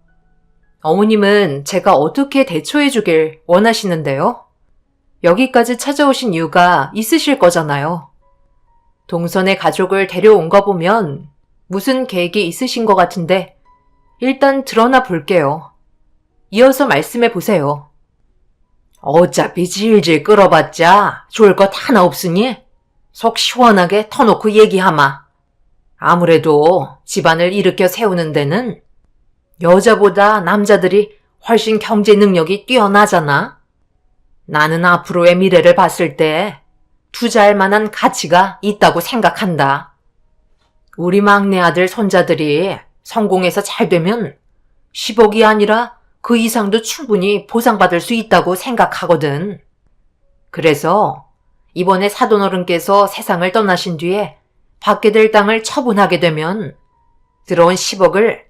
[SPEAKER 3] 어머님은 제가 어떻게 대처해 주길 원하시는데요? 여기까지 찾아오신 이유가 있으실 거잖아요. 동선의 가족을 데려온 거 보면 무슨 계획이 있으신 것 같은데 일단 드러나 볼게요. 이어서 말씀해 보세요. 어차피 질질 끌어봤자 좋을 것 하나 없으니 속 시원하게 터놓고 얘기하마. 아무래도 집안을 일으켜 세우는 데는 여자보다 남자들이 훨씬 경제 능력이 뛰어나잖아. 나는 앞으로의 미래를 봤을 때 투자할 만한 가치가 있다고 생각한다. 우리 막내 아들 손자들이 성공해서 잘 되면 10억이 아니라 그 이상도 충분히 보상받을 수 있다고 생각하거든. 그래서 이번에 사돈어른께서 세상을 떠나신 뒤에 받게 될 땅을 처분하게 되면 들어온 10억을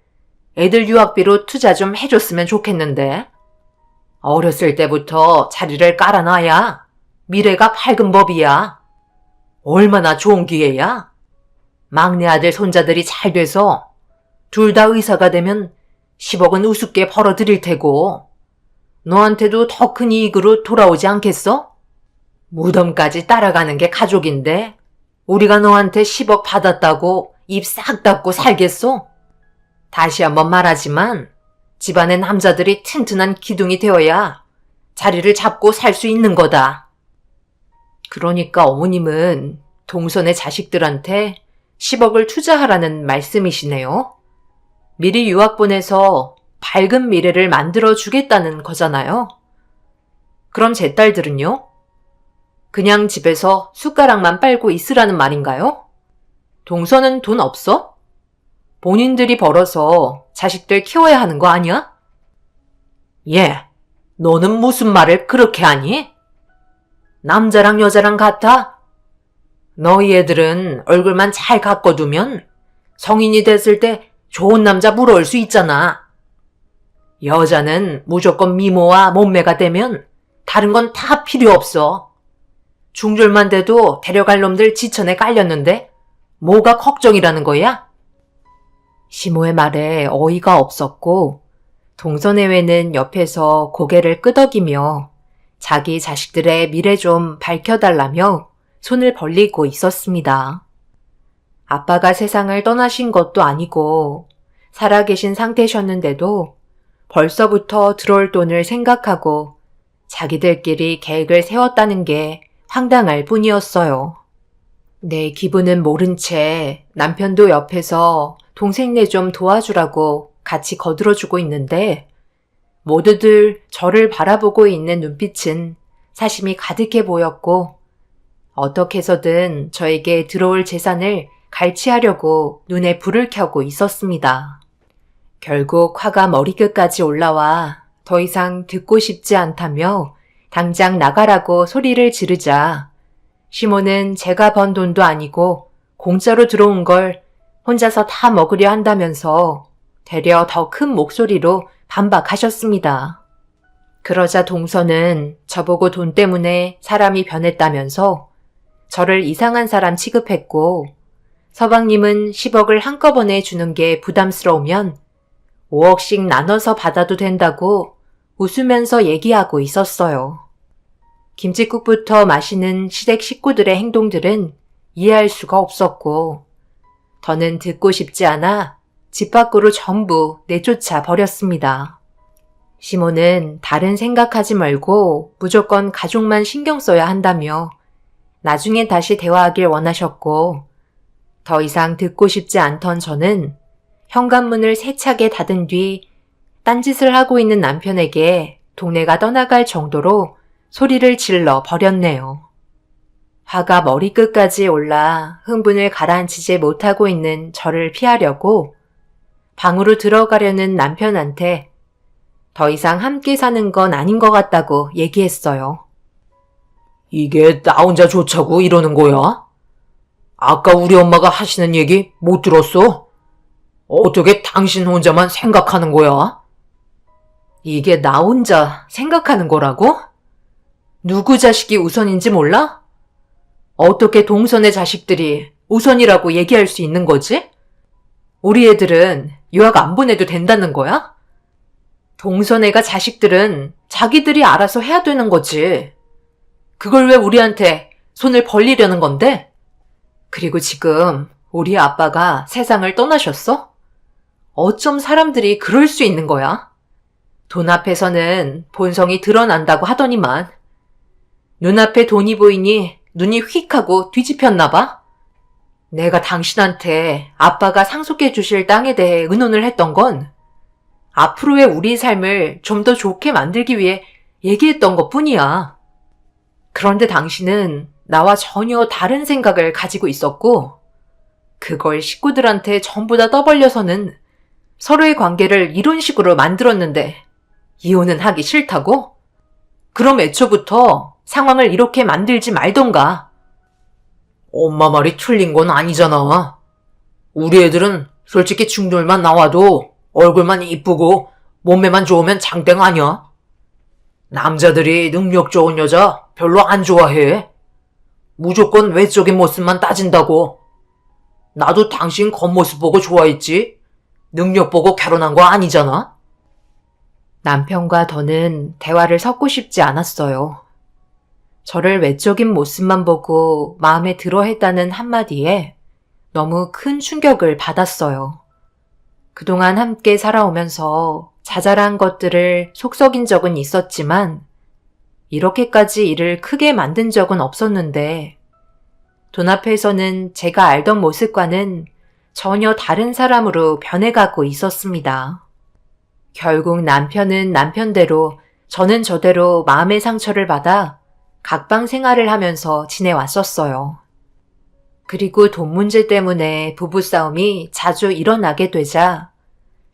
[SPEAKER 3] 애들 유학비로 투자 좀 해줬으면 좋겠는데. 어렸을 때부터 자리를 깔아놔야 미래가 밝은 법이야. 얼마나 좋은 기회야. 막내 아들 손자들이 잘 돼서 둘 다 의사가 되면 10억은 우습게 벌어들일 테고 너한테도 더 큰 이익으로 돌아오지 않겠어? 무덤까지 따라가는 게 가족인데 우리가 너한테 10억 받았다고 입 싹 닫고 살겠어? 다시 한번 말하지만 집안의 남자들이 튼튼한 기둥이 되어야 자리를 잡고 살 수 있는 거다. 그러니까 어머님은 동선의 자식들한테 10억을 투자하라는 말씀이시네요. 미리 유학 보내서 밝은 미래를 만들어 주겠다는 거잖아요. 그럼 제 딸들은요? 그냥 집에서 숟가락만 빨고 있으라는 말인가요? 동서는 돈 없어? 본인들이 벌어서 자식들 키워야 하는 거 아니야? 예, 너는 무슨 말을 그렇게 하니? 남자랑 여자랑 같아? 너희 애들은 얼굴만 잘 가꿔두면 성인이 됐을 때 좋은 남자 물어올 수 있잖아. 여자는 무조건 미모와 몸매가 되면 다른 건 다 필요 없어. 중졸만 돼도 데려갈 놈들 지천에 깔렸는데 뭐가 걱정이라는 거야? 시모의 말에 어이가 없었고 동서내외는 옆에서 고개를 끄덕이며 자기 자식들의 미래 좀 밝혀달라며 손을 벌리고 있었습니다. 아빠가 세상을 떠나신 것도 아니고 살아계신 상태셨는데도 벌써부터 들어올 돈을 생각하고 자기들끼리 계획을 세웠다는 게 황당할 뿐이었어요. 내 기분은 모른 채 남편도 옆에서 동생네 좀 도와주라고 같이 거들어주고 있는데 모두들 저를 바라보고 있는 눈빛은 사심이 가득해 보였고 어떻게 해서든 저에게 들어올 재산을 갈취하려고 눈에 불을 켜고 있었습니다. 결국 화가 머리끝까지 올라와 더 이상 듣고 싶지 않다며 당장 나가라고 소리를 지르자 시모는 제가 번 돈도 아니고 공짜로 들어온 걸 혼자서 다 먹으려 한다면서 되려 더 큰 목소리로 반박하셨습니다. 그러자 동서는 저보고 돈 때문에 사람이 변했다면서 저를 이상한 사람 취급했고 서방님은 10억을 한꺼번에 주는 게 부담스러우면 5억씩 나눠서 받아도 된다고 웃으면서 얘기하고 있었어요. 김칫국부터 마시는 시댁 식구들의 행동들은 이해할 수가 없었고 더는 듣고 싶지 않아 집 밖으로 전부 내쫓아 버렸습니다. 시모는 다른 생각하지 말고 무조건 가족만 신경 써야 한다며 나중에 다시 대화하길 원하셨고 더 이상 듣고 싶지 않던 저는 현관문을 세차게 닫은 뒤 딴짓을 하고 있는 남편에게 동네가 떠나갈 정도로 소리를 질러 버렸네요. 화가 머리끝까지 올라 흥분을 가라앉히지 못하고 있는 저를 피하려고 방으로 들어가려는 남편한테 더 이상 함께 사는 건 아닌 것 같다고 얘기했어요.
[SPEAKER 2] 이게 나 혼자 좋자고 이러는 거야? 아까 우리 엄마가 하시는 얘기 못 들었어? 어떻게 당신 혼자만 생각하는 거야?
[SPEAKER 1] 이게 나 혼자 생각하는 거라고? 누구 자식이 우선인지 몰라? 어떻게 동선의 자식들이 우선이라고 얘기할 수 있는 거지? 우리 애들은 유학 안 보내도 된다는 거야?
[SPEAKER 3] 동서네가 자식들은 자기들이 알아서 해야 되는 거지. 그걸 왜 우리한테 손을 벌리려는 건데? 그리고 지금 우리 아빠가 세상을 떠나셨어? 어쩜 사람들이 그럴 수 있는 거야? 돈 앞에서는 본성이 드러난다고 하더니만 눈앞에 돈이 보이니 눈이 휙 하고 뒤집혔나 봐? 내가 당신한테 아빠가 상속해 주실 땅에 대해 의논을 했던 건 앞으로의 우리 삶을 좀 더 좋게 만들기 위해 얘기했던 것 뿐이야. 그런데 당신은 나와 전혀 다른 생각을 가지고 있었고, 그걸 식구들한테 전부 다 떠벌려서는 서로의 관계를 이런 식으로 만들었는데 이혼은 하기 싫다고? 그럼 애초부터 상황을 이렇게 만들지 말던가.
[SPEAKER 2] 엄마 말이 틀린 건 아니잖아. 우리 애들은 솔직히 충돌만 나와도 얼굴만 이쁘고 몸매만 좋으면 장땡 아니야? 남자들이 능력 좋은 여자 별로 안 좋아해. 무조건 외적인 모습만 따진다고. 나도 당신 겉모습 보고 좋아했지. 능력 보고 결혼한 거 아니잖아.
[SPEAKER 3] 남편과 더는 대화를 섞고 싶지 않았어요. 저를 외적인 모습만 보고 마음에 들어 했다는 한마디에 너무 큰 충격을 받았어요. 그동안 함께 살아오면서 자잘한 것들을 속썩인 적은 있었지만 이렇게까지 일을 크게 만든 적은 없었는데 돈 앞에서는 제가 알던 모습과는 전혀 다른 사람으로 변해가고 있었습니다. 결국 남편은 남편대로 저는 저대로 마음의 상처를 받아 각방 생활을 하면서 지내왔었어요. 그리고 돈 문제 때문에 부부싸움이 자주 일어나게 되자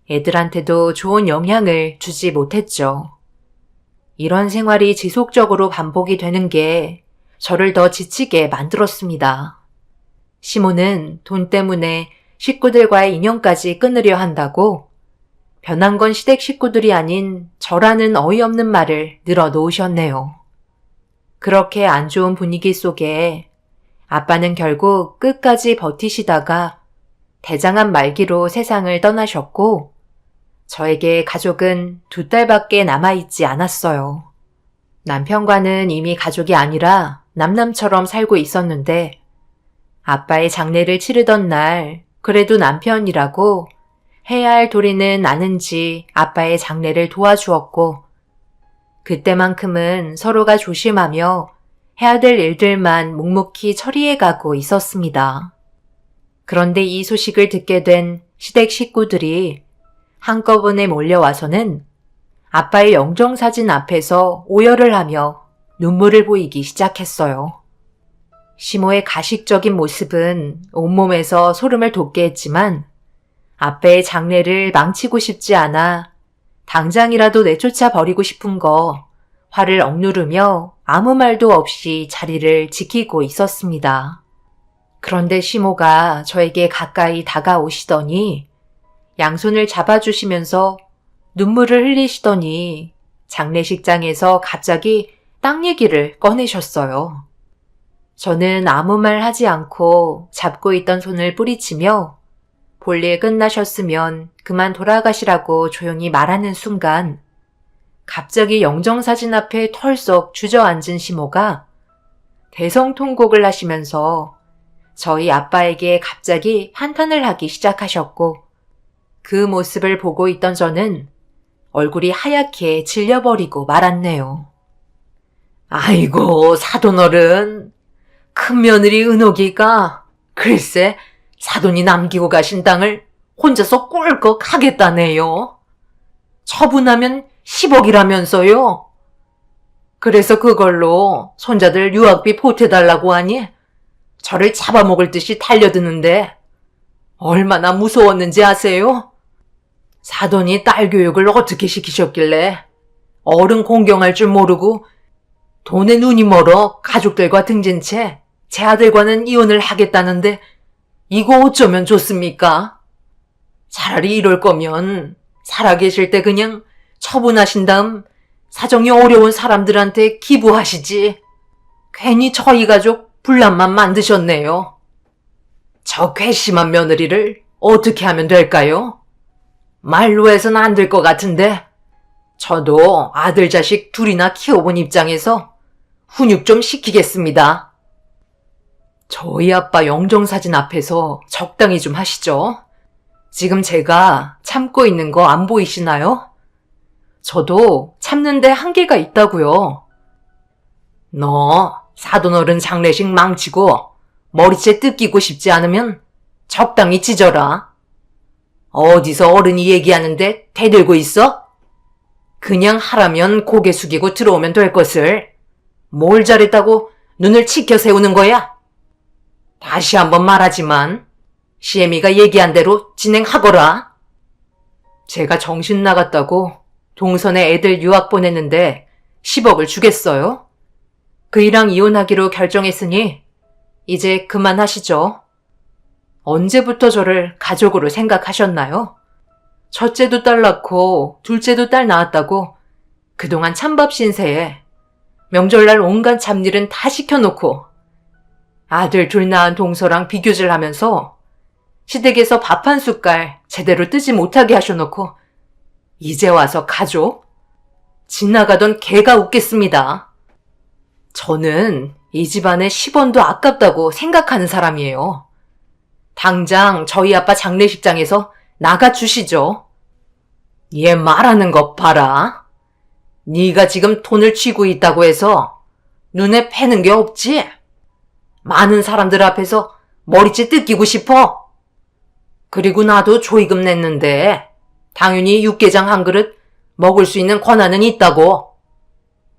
[SPEAKER 3] 애들한테도 좋은 영향을 주지 못했죠. 이런 생활이 지속적으로 반복이 되는 게 저를 더 지치게 만들었습니다. 시모는 돈 때문에 식구들과의 인연까지 끊으려 한다고 변한 건 시댁 식구들이 아닌 저라는 어이없는 말을 늘어놓으셨네요. 그렇게 안 좋은 분위기 속에 아빠는 결국 끝까지 버티시다가 대장암 말기로 세상을 떠나셨고 저에게 가족은 2딸밖에 남아있지 않았어요. 남편과는 이미 가족이 아니라 남남처럼 살고 있었는데 아빠의 장례를 치르던 날 그래도 남편이라고 해야 할 도리는 아는지 아빠의 장례를 도와주었고 그때만큼은 서로가 조심하며 해야 될 일들만 묵묵히 처리해가고 있었습니다. 그런데 이 소식을 듣게 된 시댁 식구들이 한꺼번에 몰려와서는 아빠의 영정사진 앞에서 오열을 하며 눈물을 보이기 시작했어요. 시모의 가식적인 모습은 온몸에서 소름을 돋게 했지만 아빠의 장례를 망치고 싶지 않아 당장이라도 내쫓아 버리고 싶은 거 화를 억누르며 아무 말도 없이 자리를 지키고 있었습니다. 그런데 시모가 저에게 가까이 다가오시더니 양손을 잡아주시면서 눈물을 흘리시더니 장례식장에서 갑자기 땅 얘기를 꺼내셨어요. 저는 아무 말 하지 않고 잡고 있던 손을 뿌리치며 볼일 끝나셨으면 그만 돌아가시라고 조용히 말하는 순간 갑자기 영정사진 앞에 털썩 주저앉은 시모가 대성통곡을 하시면서 저희 아빠에게 갑자기 한탄을 하기 시작하셨고 그 모습을 보고 있던 저는 얼굴이 하얗게 질려버리고 말았네요.
[SPEAKER 2] 아이고, 사돈어른. 큰며느리 은옥이가 글쎄 사돈이 남기고 가신 땅을 혼자서 꿀꺽 하겠다네요. 처분하면 10억이라면서요. 그래서 그걸로 손자들 유학비 보태달라고 하니 저를 잡아먹을 듯이 달려드는데 얼마나 무서웠는지 아세요? 사돈이 딸 교육을 어떻게 시키셨길래 어른 공경할 줄 모르고 돈에 눈이 멀어 가족들과 등진 채 제 아들과는 이혼을 하겠다는데 이거 어쩌면 좋습니까? 차라리 이럴 거면 살아계실 때 그냥 처분하신 다음 사정이 어려운 사람들한테 기부하시지. 괜히 저희 가족 분란만 만드셨네요. 저 괘씸한 며느리를 어떻게 하면 될까요? 말로 해서는 안 될 것 같은데 저도 아들 자식 둘이나 키워본 입장에서 훈육 좀 시키겠습니다. 저희 아빠 영정사진 앞에서 적당히 좀 하시죠. 지금 제가 참고 있는 거 안 보이시나요? 저도 참는데 한계가 있다고요. 너 사돈어른 장례식 망치고 머리채 뜯기고 싶지 않으면 적당히 찢어라. 어디서 어른이 얘기하는데 대들고 있어? 그냥 하라면 고개 숙이고 들어오면 될 것을 뭘 잘했다고 눈을 치켜 세우는 거야? 다시 한번 말하지만 시애미가 얘기한 대로 진행하거라. 제가 정신 나갔다고 동선에 애들 유학 보냈는데 10억을 주겠어요? 그이랑 이혼하기로 결정했으니 이제 그만하시죠. 언제부터 저를 가족으로 생각하셨나요? 첫째도 딸 낳고 둘째도 딸 낳았다고 그동안 찬밥 신세에 명절날 온갖 잡일은 다 시켜놓고 아들 둘 낳은 동서랑 비교질 하면서 시댁에서 밥 한 숟갈 제대로 뜨지 못하게 하셔놓고 이제 와서 가족? 지나가던 개가 웃겠습니다. 저는 이 집안에 10원도 아깝다고 생각하는 사람이에요. 당장 저희 아빠 장례식장에서 나가주시죠. 얘 말하는 것 봐라. 네가 지금 돈을 쥐고 있다고 해서 눈에 패는 게 없지? 많은 사람들 앞에서 머리채 뜯기고 싶어? 그리고 나도 조의금 냈는데 당연히 육개장 한 그릇 먹을 수 있는 권한은 있다고.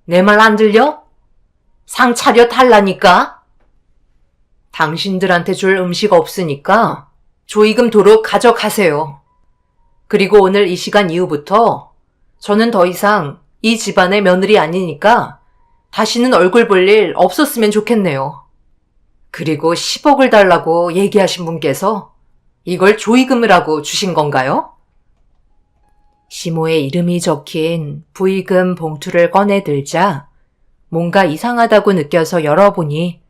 [SPEAKER 2] 내 말 안 들려? 상 차려 달라니까? 당신들한테 줄 음식 없으니까 조의금 도로 가져가세요. 그리고 오늘 이 시간 이후부터 저는 더 이상 이 집안의 며느리 아니니까 다시는 얼굴 볼 일 없었으면 좋겠네요. 그리고 10억을 달라고 얘기하신 분께서 이걸 조의금이라고 주신 건가요?
[SPEAKER 3] 시모의 이름이 적힌 부의금 봉투를 꺼내들자 뭔가 이상하다고 느껴서 열어보니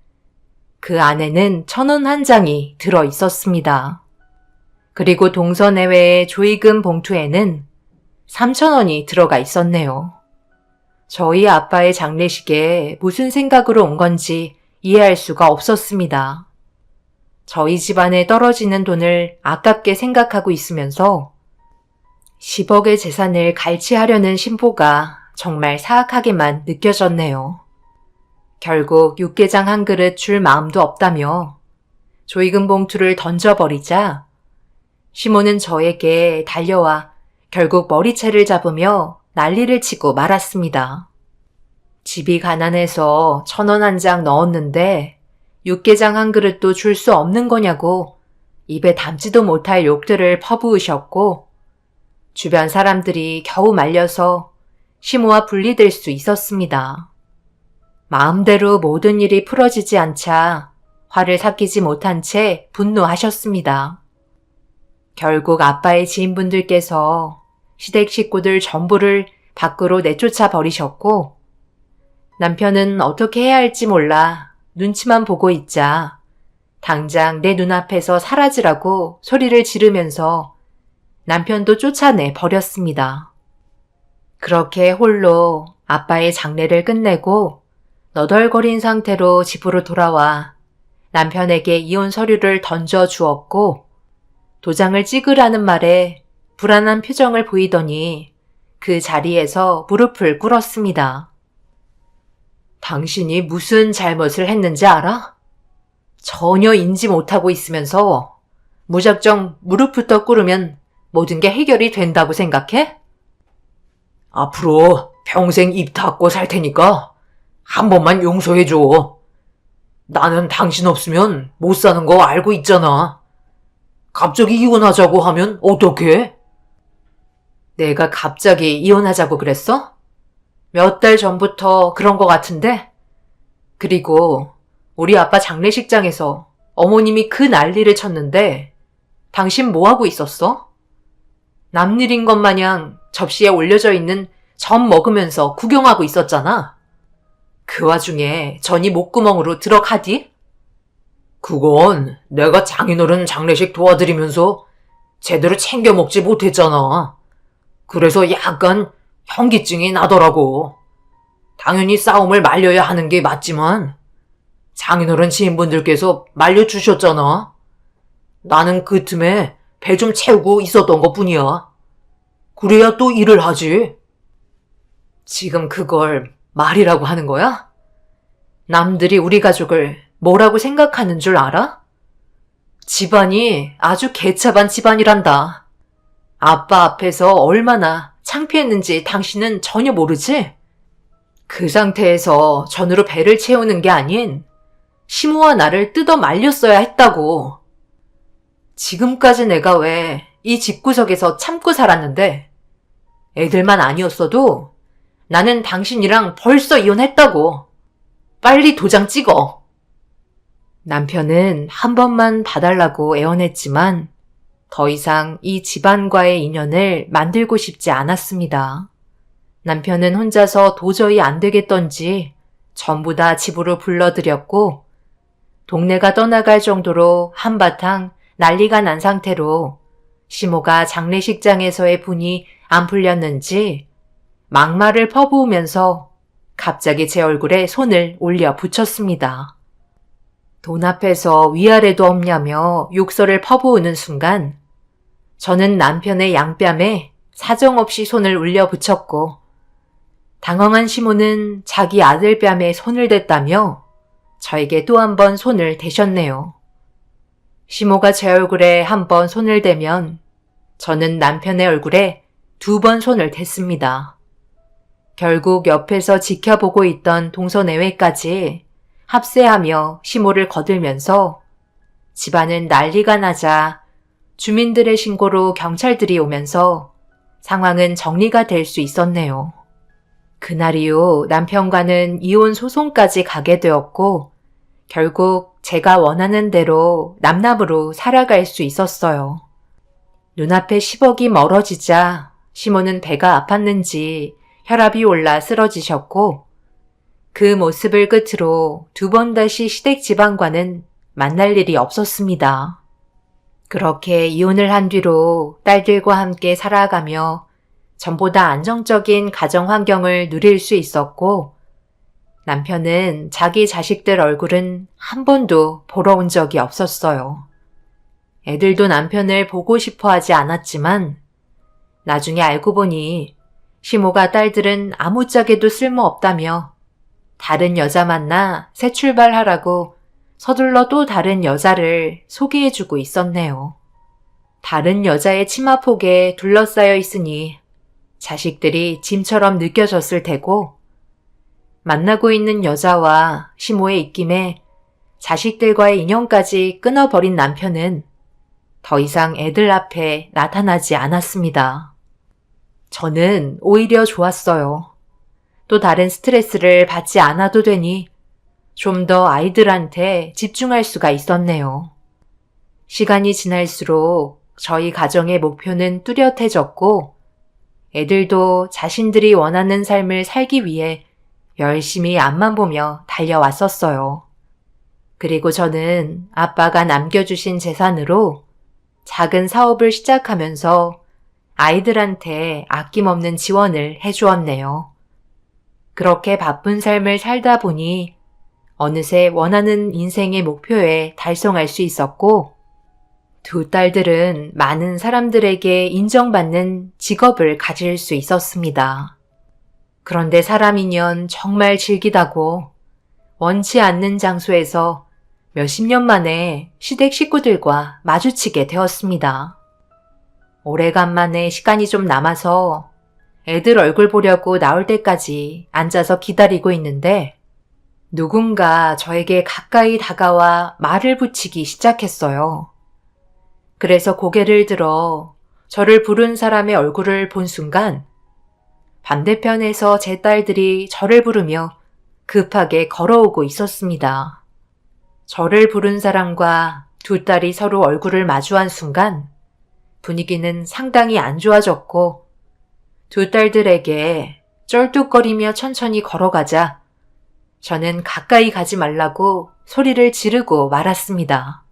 [SPEAKER 3] 그 안에는 1,000원 한 장이 들어 있었습니다. 그리고 동서 내외의 조의금 봉투에는 3,000원이 들어가 있었네요. 저희 아빠의 장례식에 무슨 생각으로 온 건지 이해할 수가 없었습니다. 저희 집안에 떨어지는 돈을 아깝게 생각하고 있으면서 10억의 재산을 갈취하려는 심보가 정말 사악하게만 느껴졌네요. 결국 육개장 한 그릇 줄 마음도 없다며 조의금 봉투를 던져버리자 시모는 저에게 달려와 결국 머리채를 잡으며 난리를 치고 말았습니다. 집이 가난해서 1,000원 한 장 넣었는데 육개장 한 그릇도 줄 수 없는 거냐고 입에 담지도 못할 욕들을 퍼부으셨고 주변 사람들이 겨우 말려서 시모와 분리될 수 있었습니다. 마음대로 모든 일이 풀어지지 않자 화를 삭히지 못한 채 분노하셨습니다. 결국 아빠의 지인분들께서 시댁 식구들 전부를 밖으로 내쫓아 버리셨고 남편은 어떻게 해야 할지 몰라 눈치만 보고 있자 당장 내 눈앞에서 사라지라고 소리를 지르면서 남편도 쫓아내 버렸습니다. 그렇게 홀로 아빠의 장례를 끝내고 너덜거린 상태로 집으로 돌아와 남편에게 이혼 서류를 던져 주었고 도장을 찍으라는 말에 불안한 표정을 보이더니 그 자리에서 무릎을 꿇었습니다. 당신이 무슨 잘못을 했는지 알아? 전혀 인지 못하고 있으면서 무작정 무릎부터 꿇으면 모든 게 해결이 된다고 생각해? 앞으로 평생 입 닫고 살 테니까 한 번만 용서해줘. 나는 당신 없으면 못 사는 거 알고 있잖아. 갑자기 이혼하자고 하면 어떡해? 내가 갑자기 이혼하자고 그랬어? 몇 달 전부터 그런 거 같은데? 그리고 우리 아빠 장례식장에서 어머님이 그 난리를 쳤는데 당신 뭐 하고 있었어? 남일인 것 마냥 접시에 올려져 있는 전 먹으면서 구경하고 있었잖아. 그 와중에 전이 목구멍으로 들어가디? 그건 내가 장인어른 장례식 도와드리면서 제대로 챙겨 먹지 못했잖아. 그래서 약간
[SPEAKER 2] 현기증이 나더라고. 당연히 싸움을 말려야 하는 게 맞지만 장인어른 지인분들께서 말려주셨잖아. 나는 그 틈에 배 좀 채우고 있었던 것뿐이야. 그래야 또 일을 하지. 지금 그걸 말이라고 하는 거야? 남들이 우리 가족을 뭐라고 생각하는 줄 알아? 집안이 아주 개차반 집안이란다. 아빠 앞에서 얼마나 창피했는지 당신은 전혀 모르지? 그 상태에서 전으로 배를 채우는 게 아닌 시모와 나를 뜯어 말렸어야 했다고. 지금까지 내가 왜 이 집구석에서 참고 살았는데 애들만 아니었어도 나는 당신이랑 벌써 이혼했다고. 빨리 도장 찍어. 남편은 한 번만 봐달라고 애원했지만 더 이상 이 집안과의 인연을 만들고 싶지 않았습니다. 남편은 혼자서 도저히 안 되겠던지 전부 다 집으로 불러들였고 동네가 떠나갈 정도로 한바탕 난리가 난 상태로 시모가 장례식장에서의 분이 안 풀렸는지 막말을 퍼부으면서 갑자기 제 얼굴에 손을 올려 붙였습니다. 돈 앞에서 위아래도 없냐며 욕설을 퍼부으는 순간 저는 남편의 양뺨에 사정없이 손을 올려 붙였고 당황한 시모는 자기 아들 뺨에 손을 댔다며 저에게 또 한 번 손을 대셨네요. 시모가 제 얼굴에 한 번 손을 대면 저는 남편의 얼굴에 2번 손을 댔습니다. 결국 옆에서 지켜보고 있던 동서내외까지 합세하며 시모를 거들면서 집안은 난리가 나자 주민들의 신고로 경찰들이 오면서 상황은 정리가 될 수 있었네요. 그날 이후 남편과는 이혼 소송까지 가게 되었고 결국 제가 원하는 대로 남남으로 살아갈 수 있었어요. 눈앞에 10억이 멀어지자 시모는 배가 아팠는지 혈압이 올라 쓰러지셨고 그 모습을 끝으로 2번 다시 시댁 집안과는 만날 일이 없었습니다. 그렇게 이혼을 한 뒤로 딸들과 함께 살아가며 전보다 안정적인 가정 환경을 누릴 수 있었고 남편은 자기 자식들 얼굴은 한 번도 보러 온 적이 없었어요. 애들도 남편을 보고 싶어 하지 않았지만 나중에 알고 보니 시모가 딸들은 아무짝에도 쓸모없다며 다른 여자 만나 새 출발하라고 서둘러 또 다른 여자를 소개해주고 있었네요. 다른 여자의 치마폭에 둘러싸여 있으니 자식들이 짐처럼 느껴졌을 테고 만나고 있는 여자와 시모의 입김에 자식들과의 인연까지 끊어버린 남편은 더 이상 애들 앞에 나타나지 않았습니다. 저는 오히려 좋았어요. 또 다른 스트레스를 받지 않아도 되니 좀 더 아이들한테 집중할 수가 있었네요. 시간이 지날수록 저희 가정의 목표는 뚜렷해졌고 애들도 자신들이 원하는 삶을 살기 위해 열심히 앞만 보며 달려왔었어요. 그리고 저는 아빠가 남겨주신 재산으로 작은 사업을 시작하면서 아이들한테 아낌없는 지원을 해주었네요. 그렇게 바쁜 삶을 살다 보니 어느새 원하는 인생의 목표에 달성할 수 있었고 2 딸들은 많은 사람들에게 인정받는 직업을 가질 수 있었습니다. 그런데 사람이면 정말 질기다고 원치 않는 장소에서 몇십 년 만에 시댁 식구들과 마주치게 되었습니다. 오래간만에 시간이 좀 남아서 애들 얼굴 보려고 나올 때까지 앉아서 기다리고 있는데 누군가 저에게 가까이 다가와 말을 붙이기 시작했어요. 그래서 고개를 들어 저를 부른 사람의 얼굴을 본 순간 반대편에서 제 딸들이 저를 부르며 급하게 걸어오고 있었습니다. 저를 부른 사람과 2 딸이 서로 얼굴을 마주한 순간 분위기는 상당히 안 좋아졌고 2 딸들에게 쩔뚝거리며 천천히 걸어가자 저는 가까이 가지 말라고 소리를 지르고 말았습니다.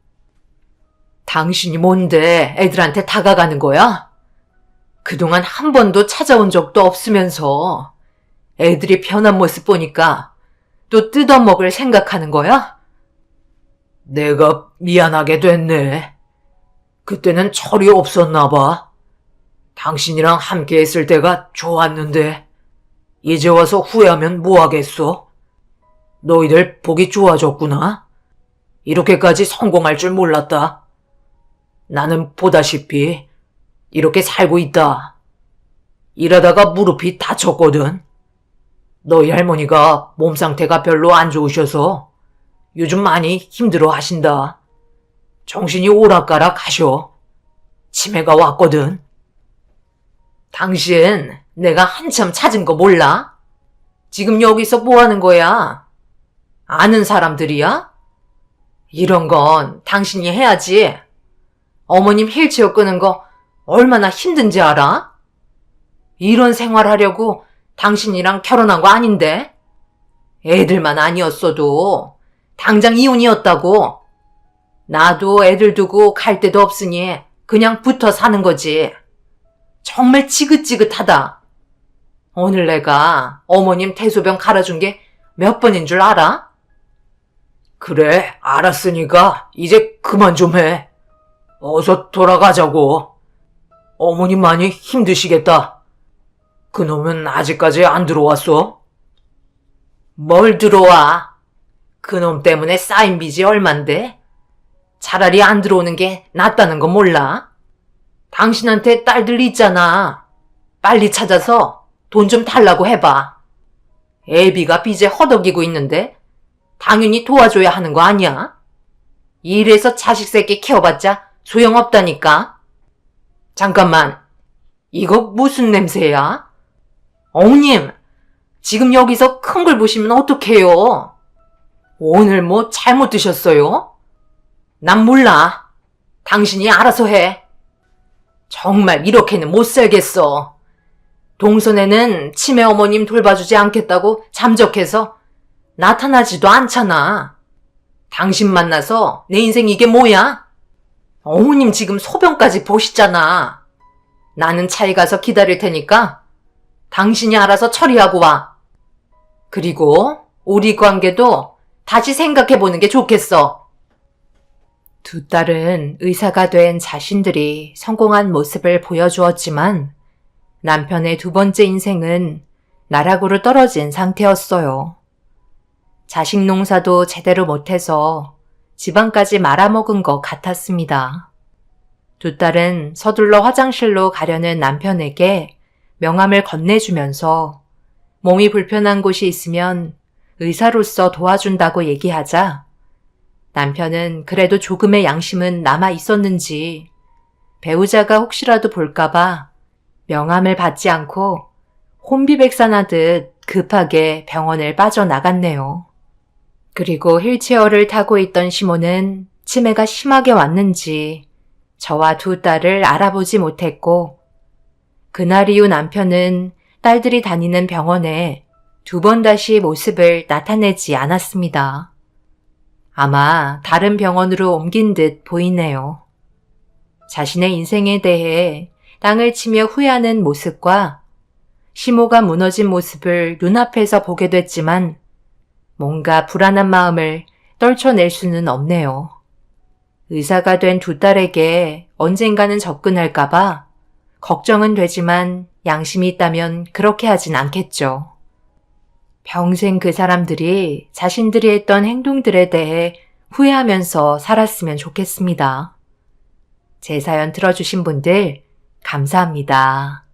[SPEAKER 2] 당신이 뭔데 애들한테 다가가는 거야? 그동안 한 번도 찾아온 적도 없으면서 애들이 변한 모습 보니까 또 뜯어먹을 생각하는 거야? 내가 미안하게 됐네. 그때는 철이 없었나 봐. 당신이랑 함께 했을 때가 좋았는데 이제 와서 후회하면 뭐하겠어? 너희들 보기 좋아졌구나. 이렇게까지 성공할 줄 몰랐다. 나는 보다시피 이렇게 살고 있다. 일하다가 무릎이 다쳤거든. 너희 할머니가 몸 상태가 별로 안 좋으셔서 요즘 많이 힘들어 하신다. 정신이 오락가락 하셔. 치매가 왔거든. 당신 내가 한참 찾은 거 몰라? 지금 여기서 뭐 하는 거야? 아는 사람들이야? 이런 건 당신이 해야지. 어머님 휠체어 끄는 거 얼마나 힘든지 알아? 이런 생활하려고 당신이랑 결혼한 거 아닌데? 애들만 아니었어도 당장 이혼이었다고. 나도 애들 두고 갈 데도 없으니 그냥 붙어 사는 거지. 정말 지긋지긋하다. 오늘 내가 어머님 대소변 갈아준 게 몇 번인 줄 알아? 그래, 알았으니까 이제 그만 좀 해. 어서 돌아가자고. 어머님 많이 힘드시겠다. 그놈은 아직까지 안 들어왔어? 뭘 들어와? 그놈 때문에 쌓인 빚이 얼만데? 차라리 안 들어오는 게 낫다는 거 몰라? 당신한테 딸들 있잖아. 빨리 찾아서 돈 좀 달라고 해봐. 애비가 빚에 허덕이고 있는데 당연히 도와줘야 하는 거 아니야? 이래서 자식 새끼 키워봤자 소용없다니까. 잠깐만, 이거 무슨 냄새야? 어머님, 지금 여기서 큰 걸 보시면 어떡해요? 오늘 뭐 잘못 드셨어요? 난 몰라. 당신이 알아서 해. 정말 이렇게는 못 살겠어. 동선에는 치매 어머님 돌봐주지 않겠다고 잠적해서 나타나지도 않잖아. 당신 만나서 내 인생 이게 뭐야? 어머님 지금 소변까지 보시잖아. 나는 차에 가서 기다릴 테니까 당신이 알아서 처리하고 와. 그리고 우리 관계도 다시 생각해보는 게 좋겠어.
[SPEAKER 3] 두 딸은 의사가 된 자신들이 성공한 모습을 보여주었지만 남편의 두 번째 인생은 나락으로 떨어진 상태였어요. 자식 농사도 제대로 못해서 집안까지 말아먹은 것 같았습니다. 두 딸은 서둘러 화장실로 가려는 남편에게 명함을 건네주면서 몸이 불편한 곳이 있으면 의사로서 도와준다고 얘기하자 남편은 그래도 조금의 양심은 남아 있었는지 배우자가 혹시라도 볼까봐 명함을 받지 않고 혼비백산하듯 급하게 병원을 빠져나갔네요. 그리고 휠체어를 타고 있던 시모는 치매가 심하게 왔는지 저와 두 딸을 알아보지 못했고 그날 이후 남편은 딸들이 다니는 병원에 두 번 다시 모습을 나타내지 않았습니다. 아마 다른 병원으로 옮긴 듯 보이네요. 자신의 인생에 대해 땅을 치며 후회하는 모습과 시모가 무너진 모습을 눈앞에서 보게 됐지만 뭔가 불안한 마음을 떨쳐낼 수는 없네요. 의사가 된 두 딸에게 언젠가는 접근할까봐 걱정은 되지만 양심이 있다면 그렇게 하진 않겠죠. 평생 그 사람들이 자신들이 했던 행동들에 대해 후회하면서 살았으면 좋겠습니다. 제 사연 들어주신 분들 감사합니다.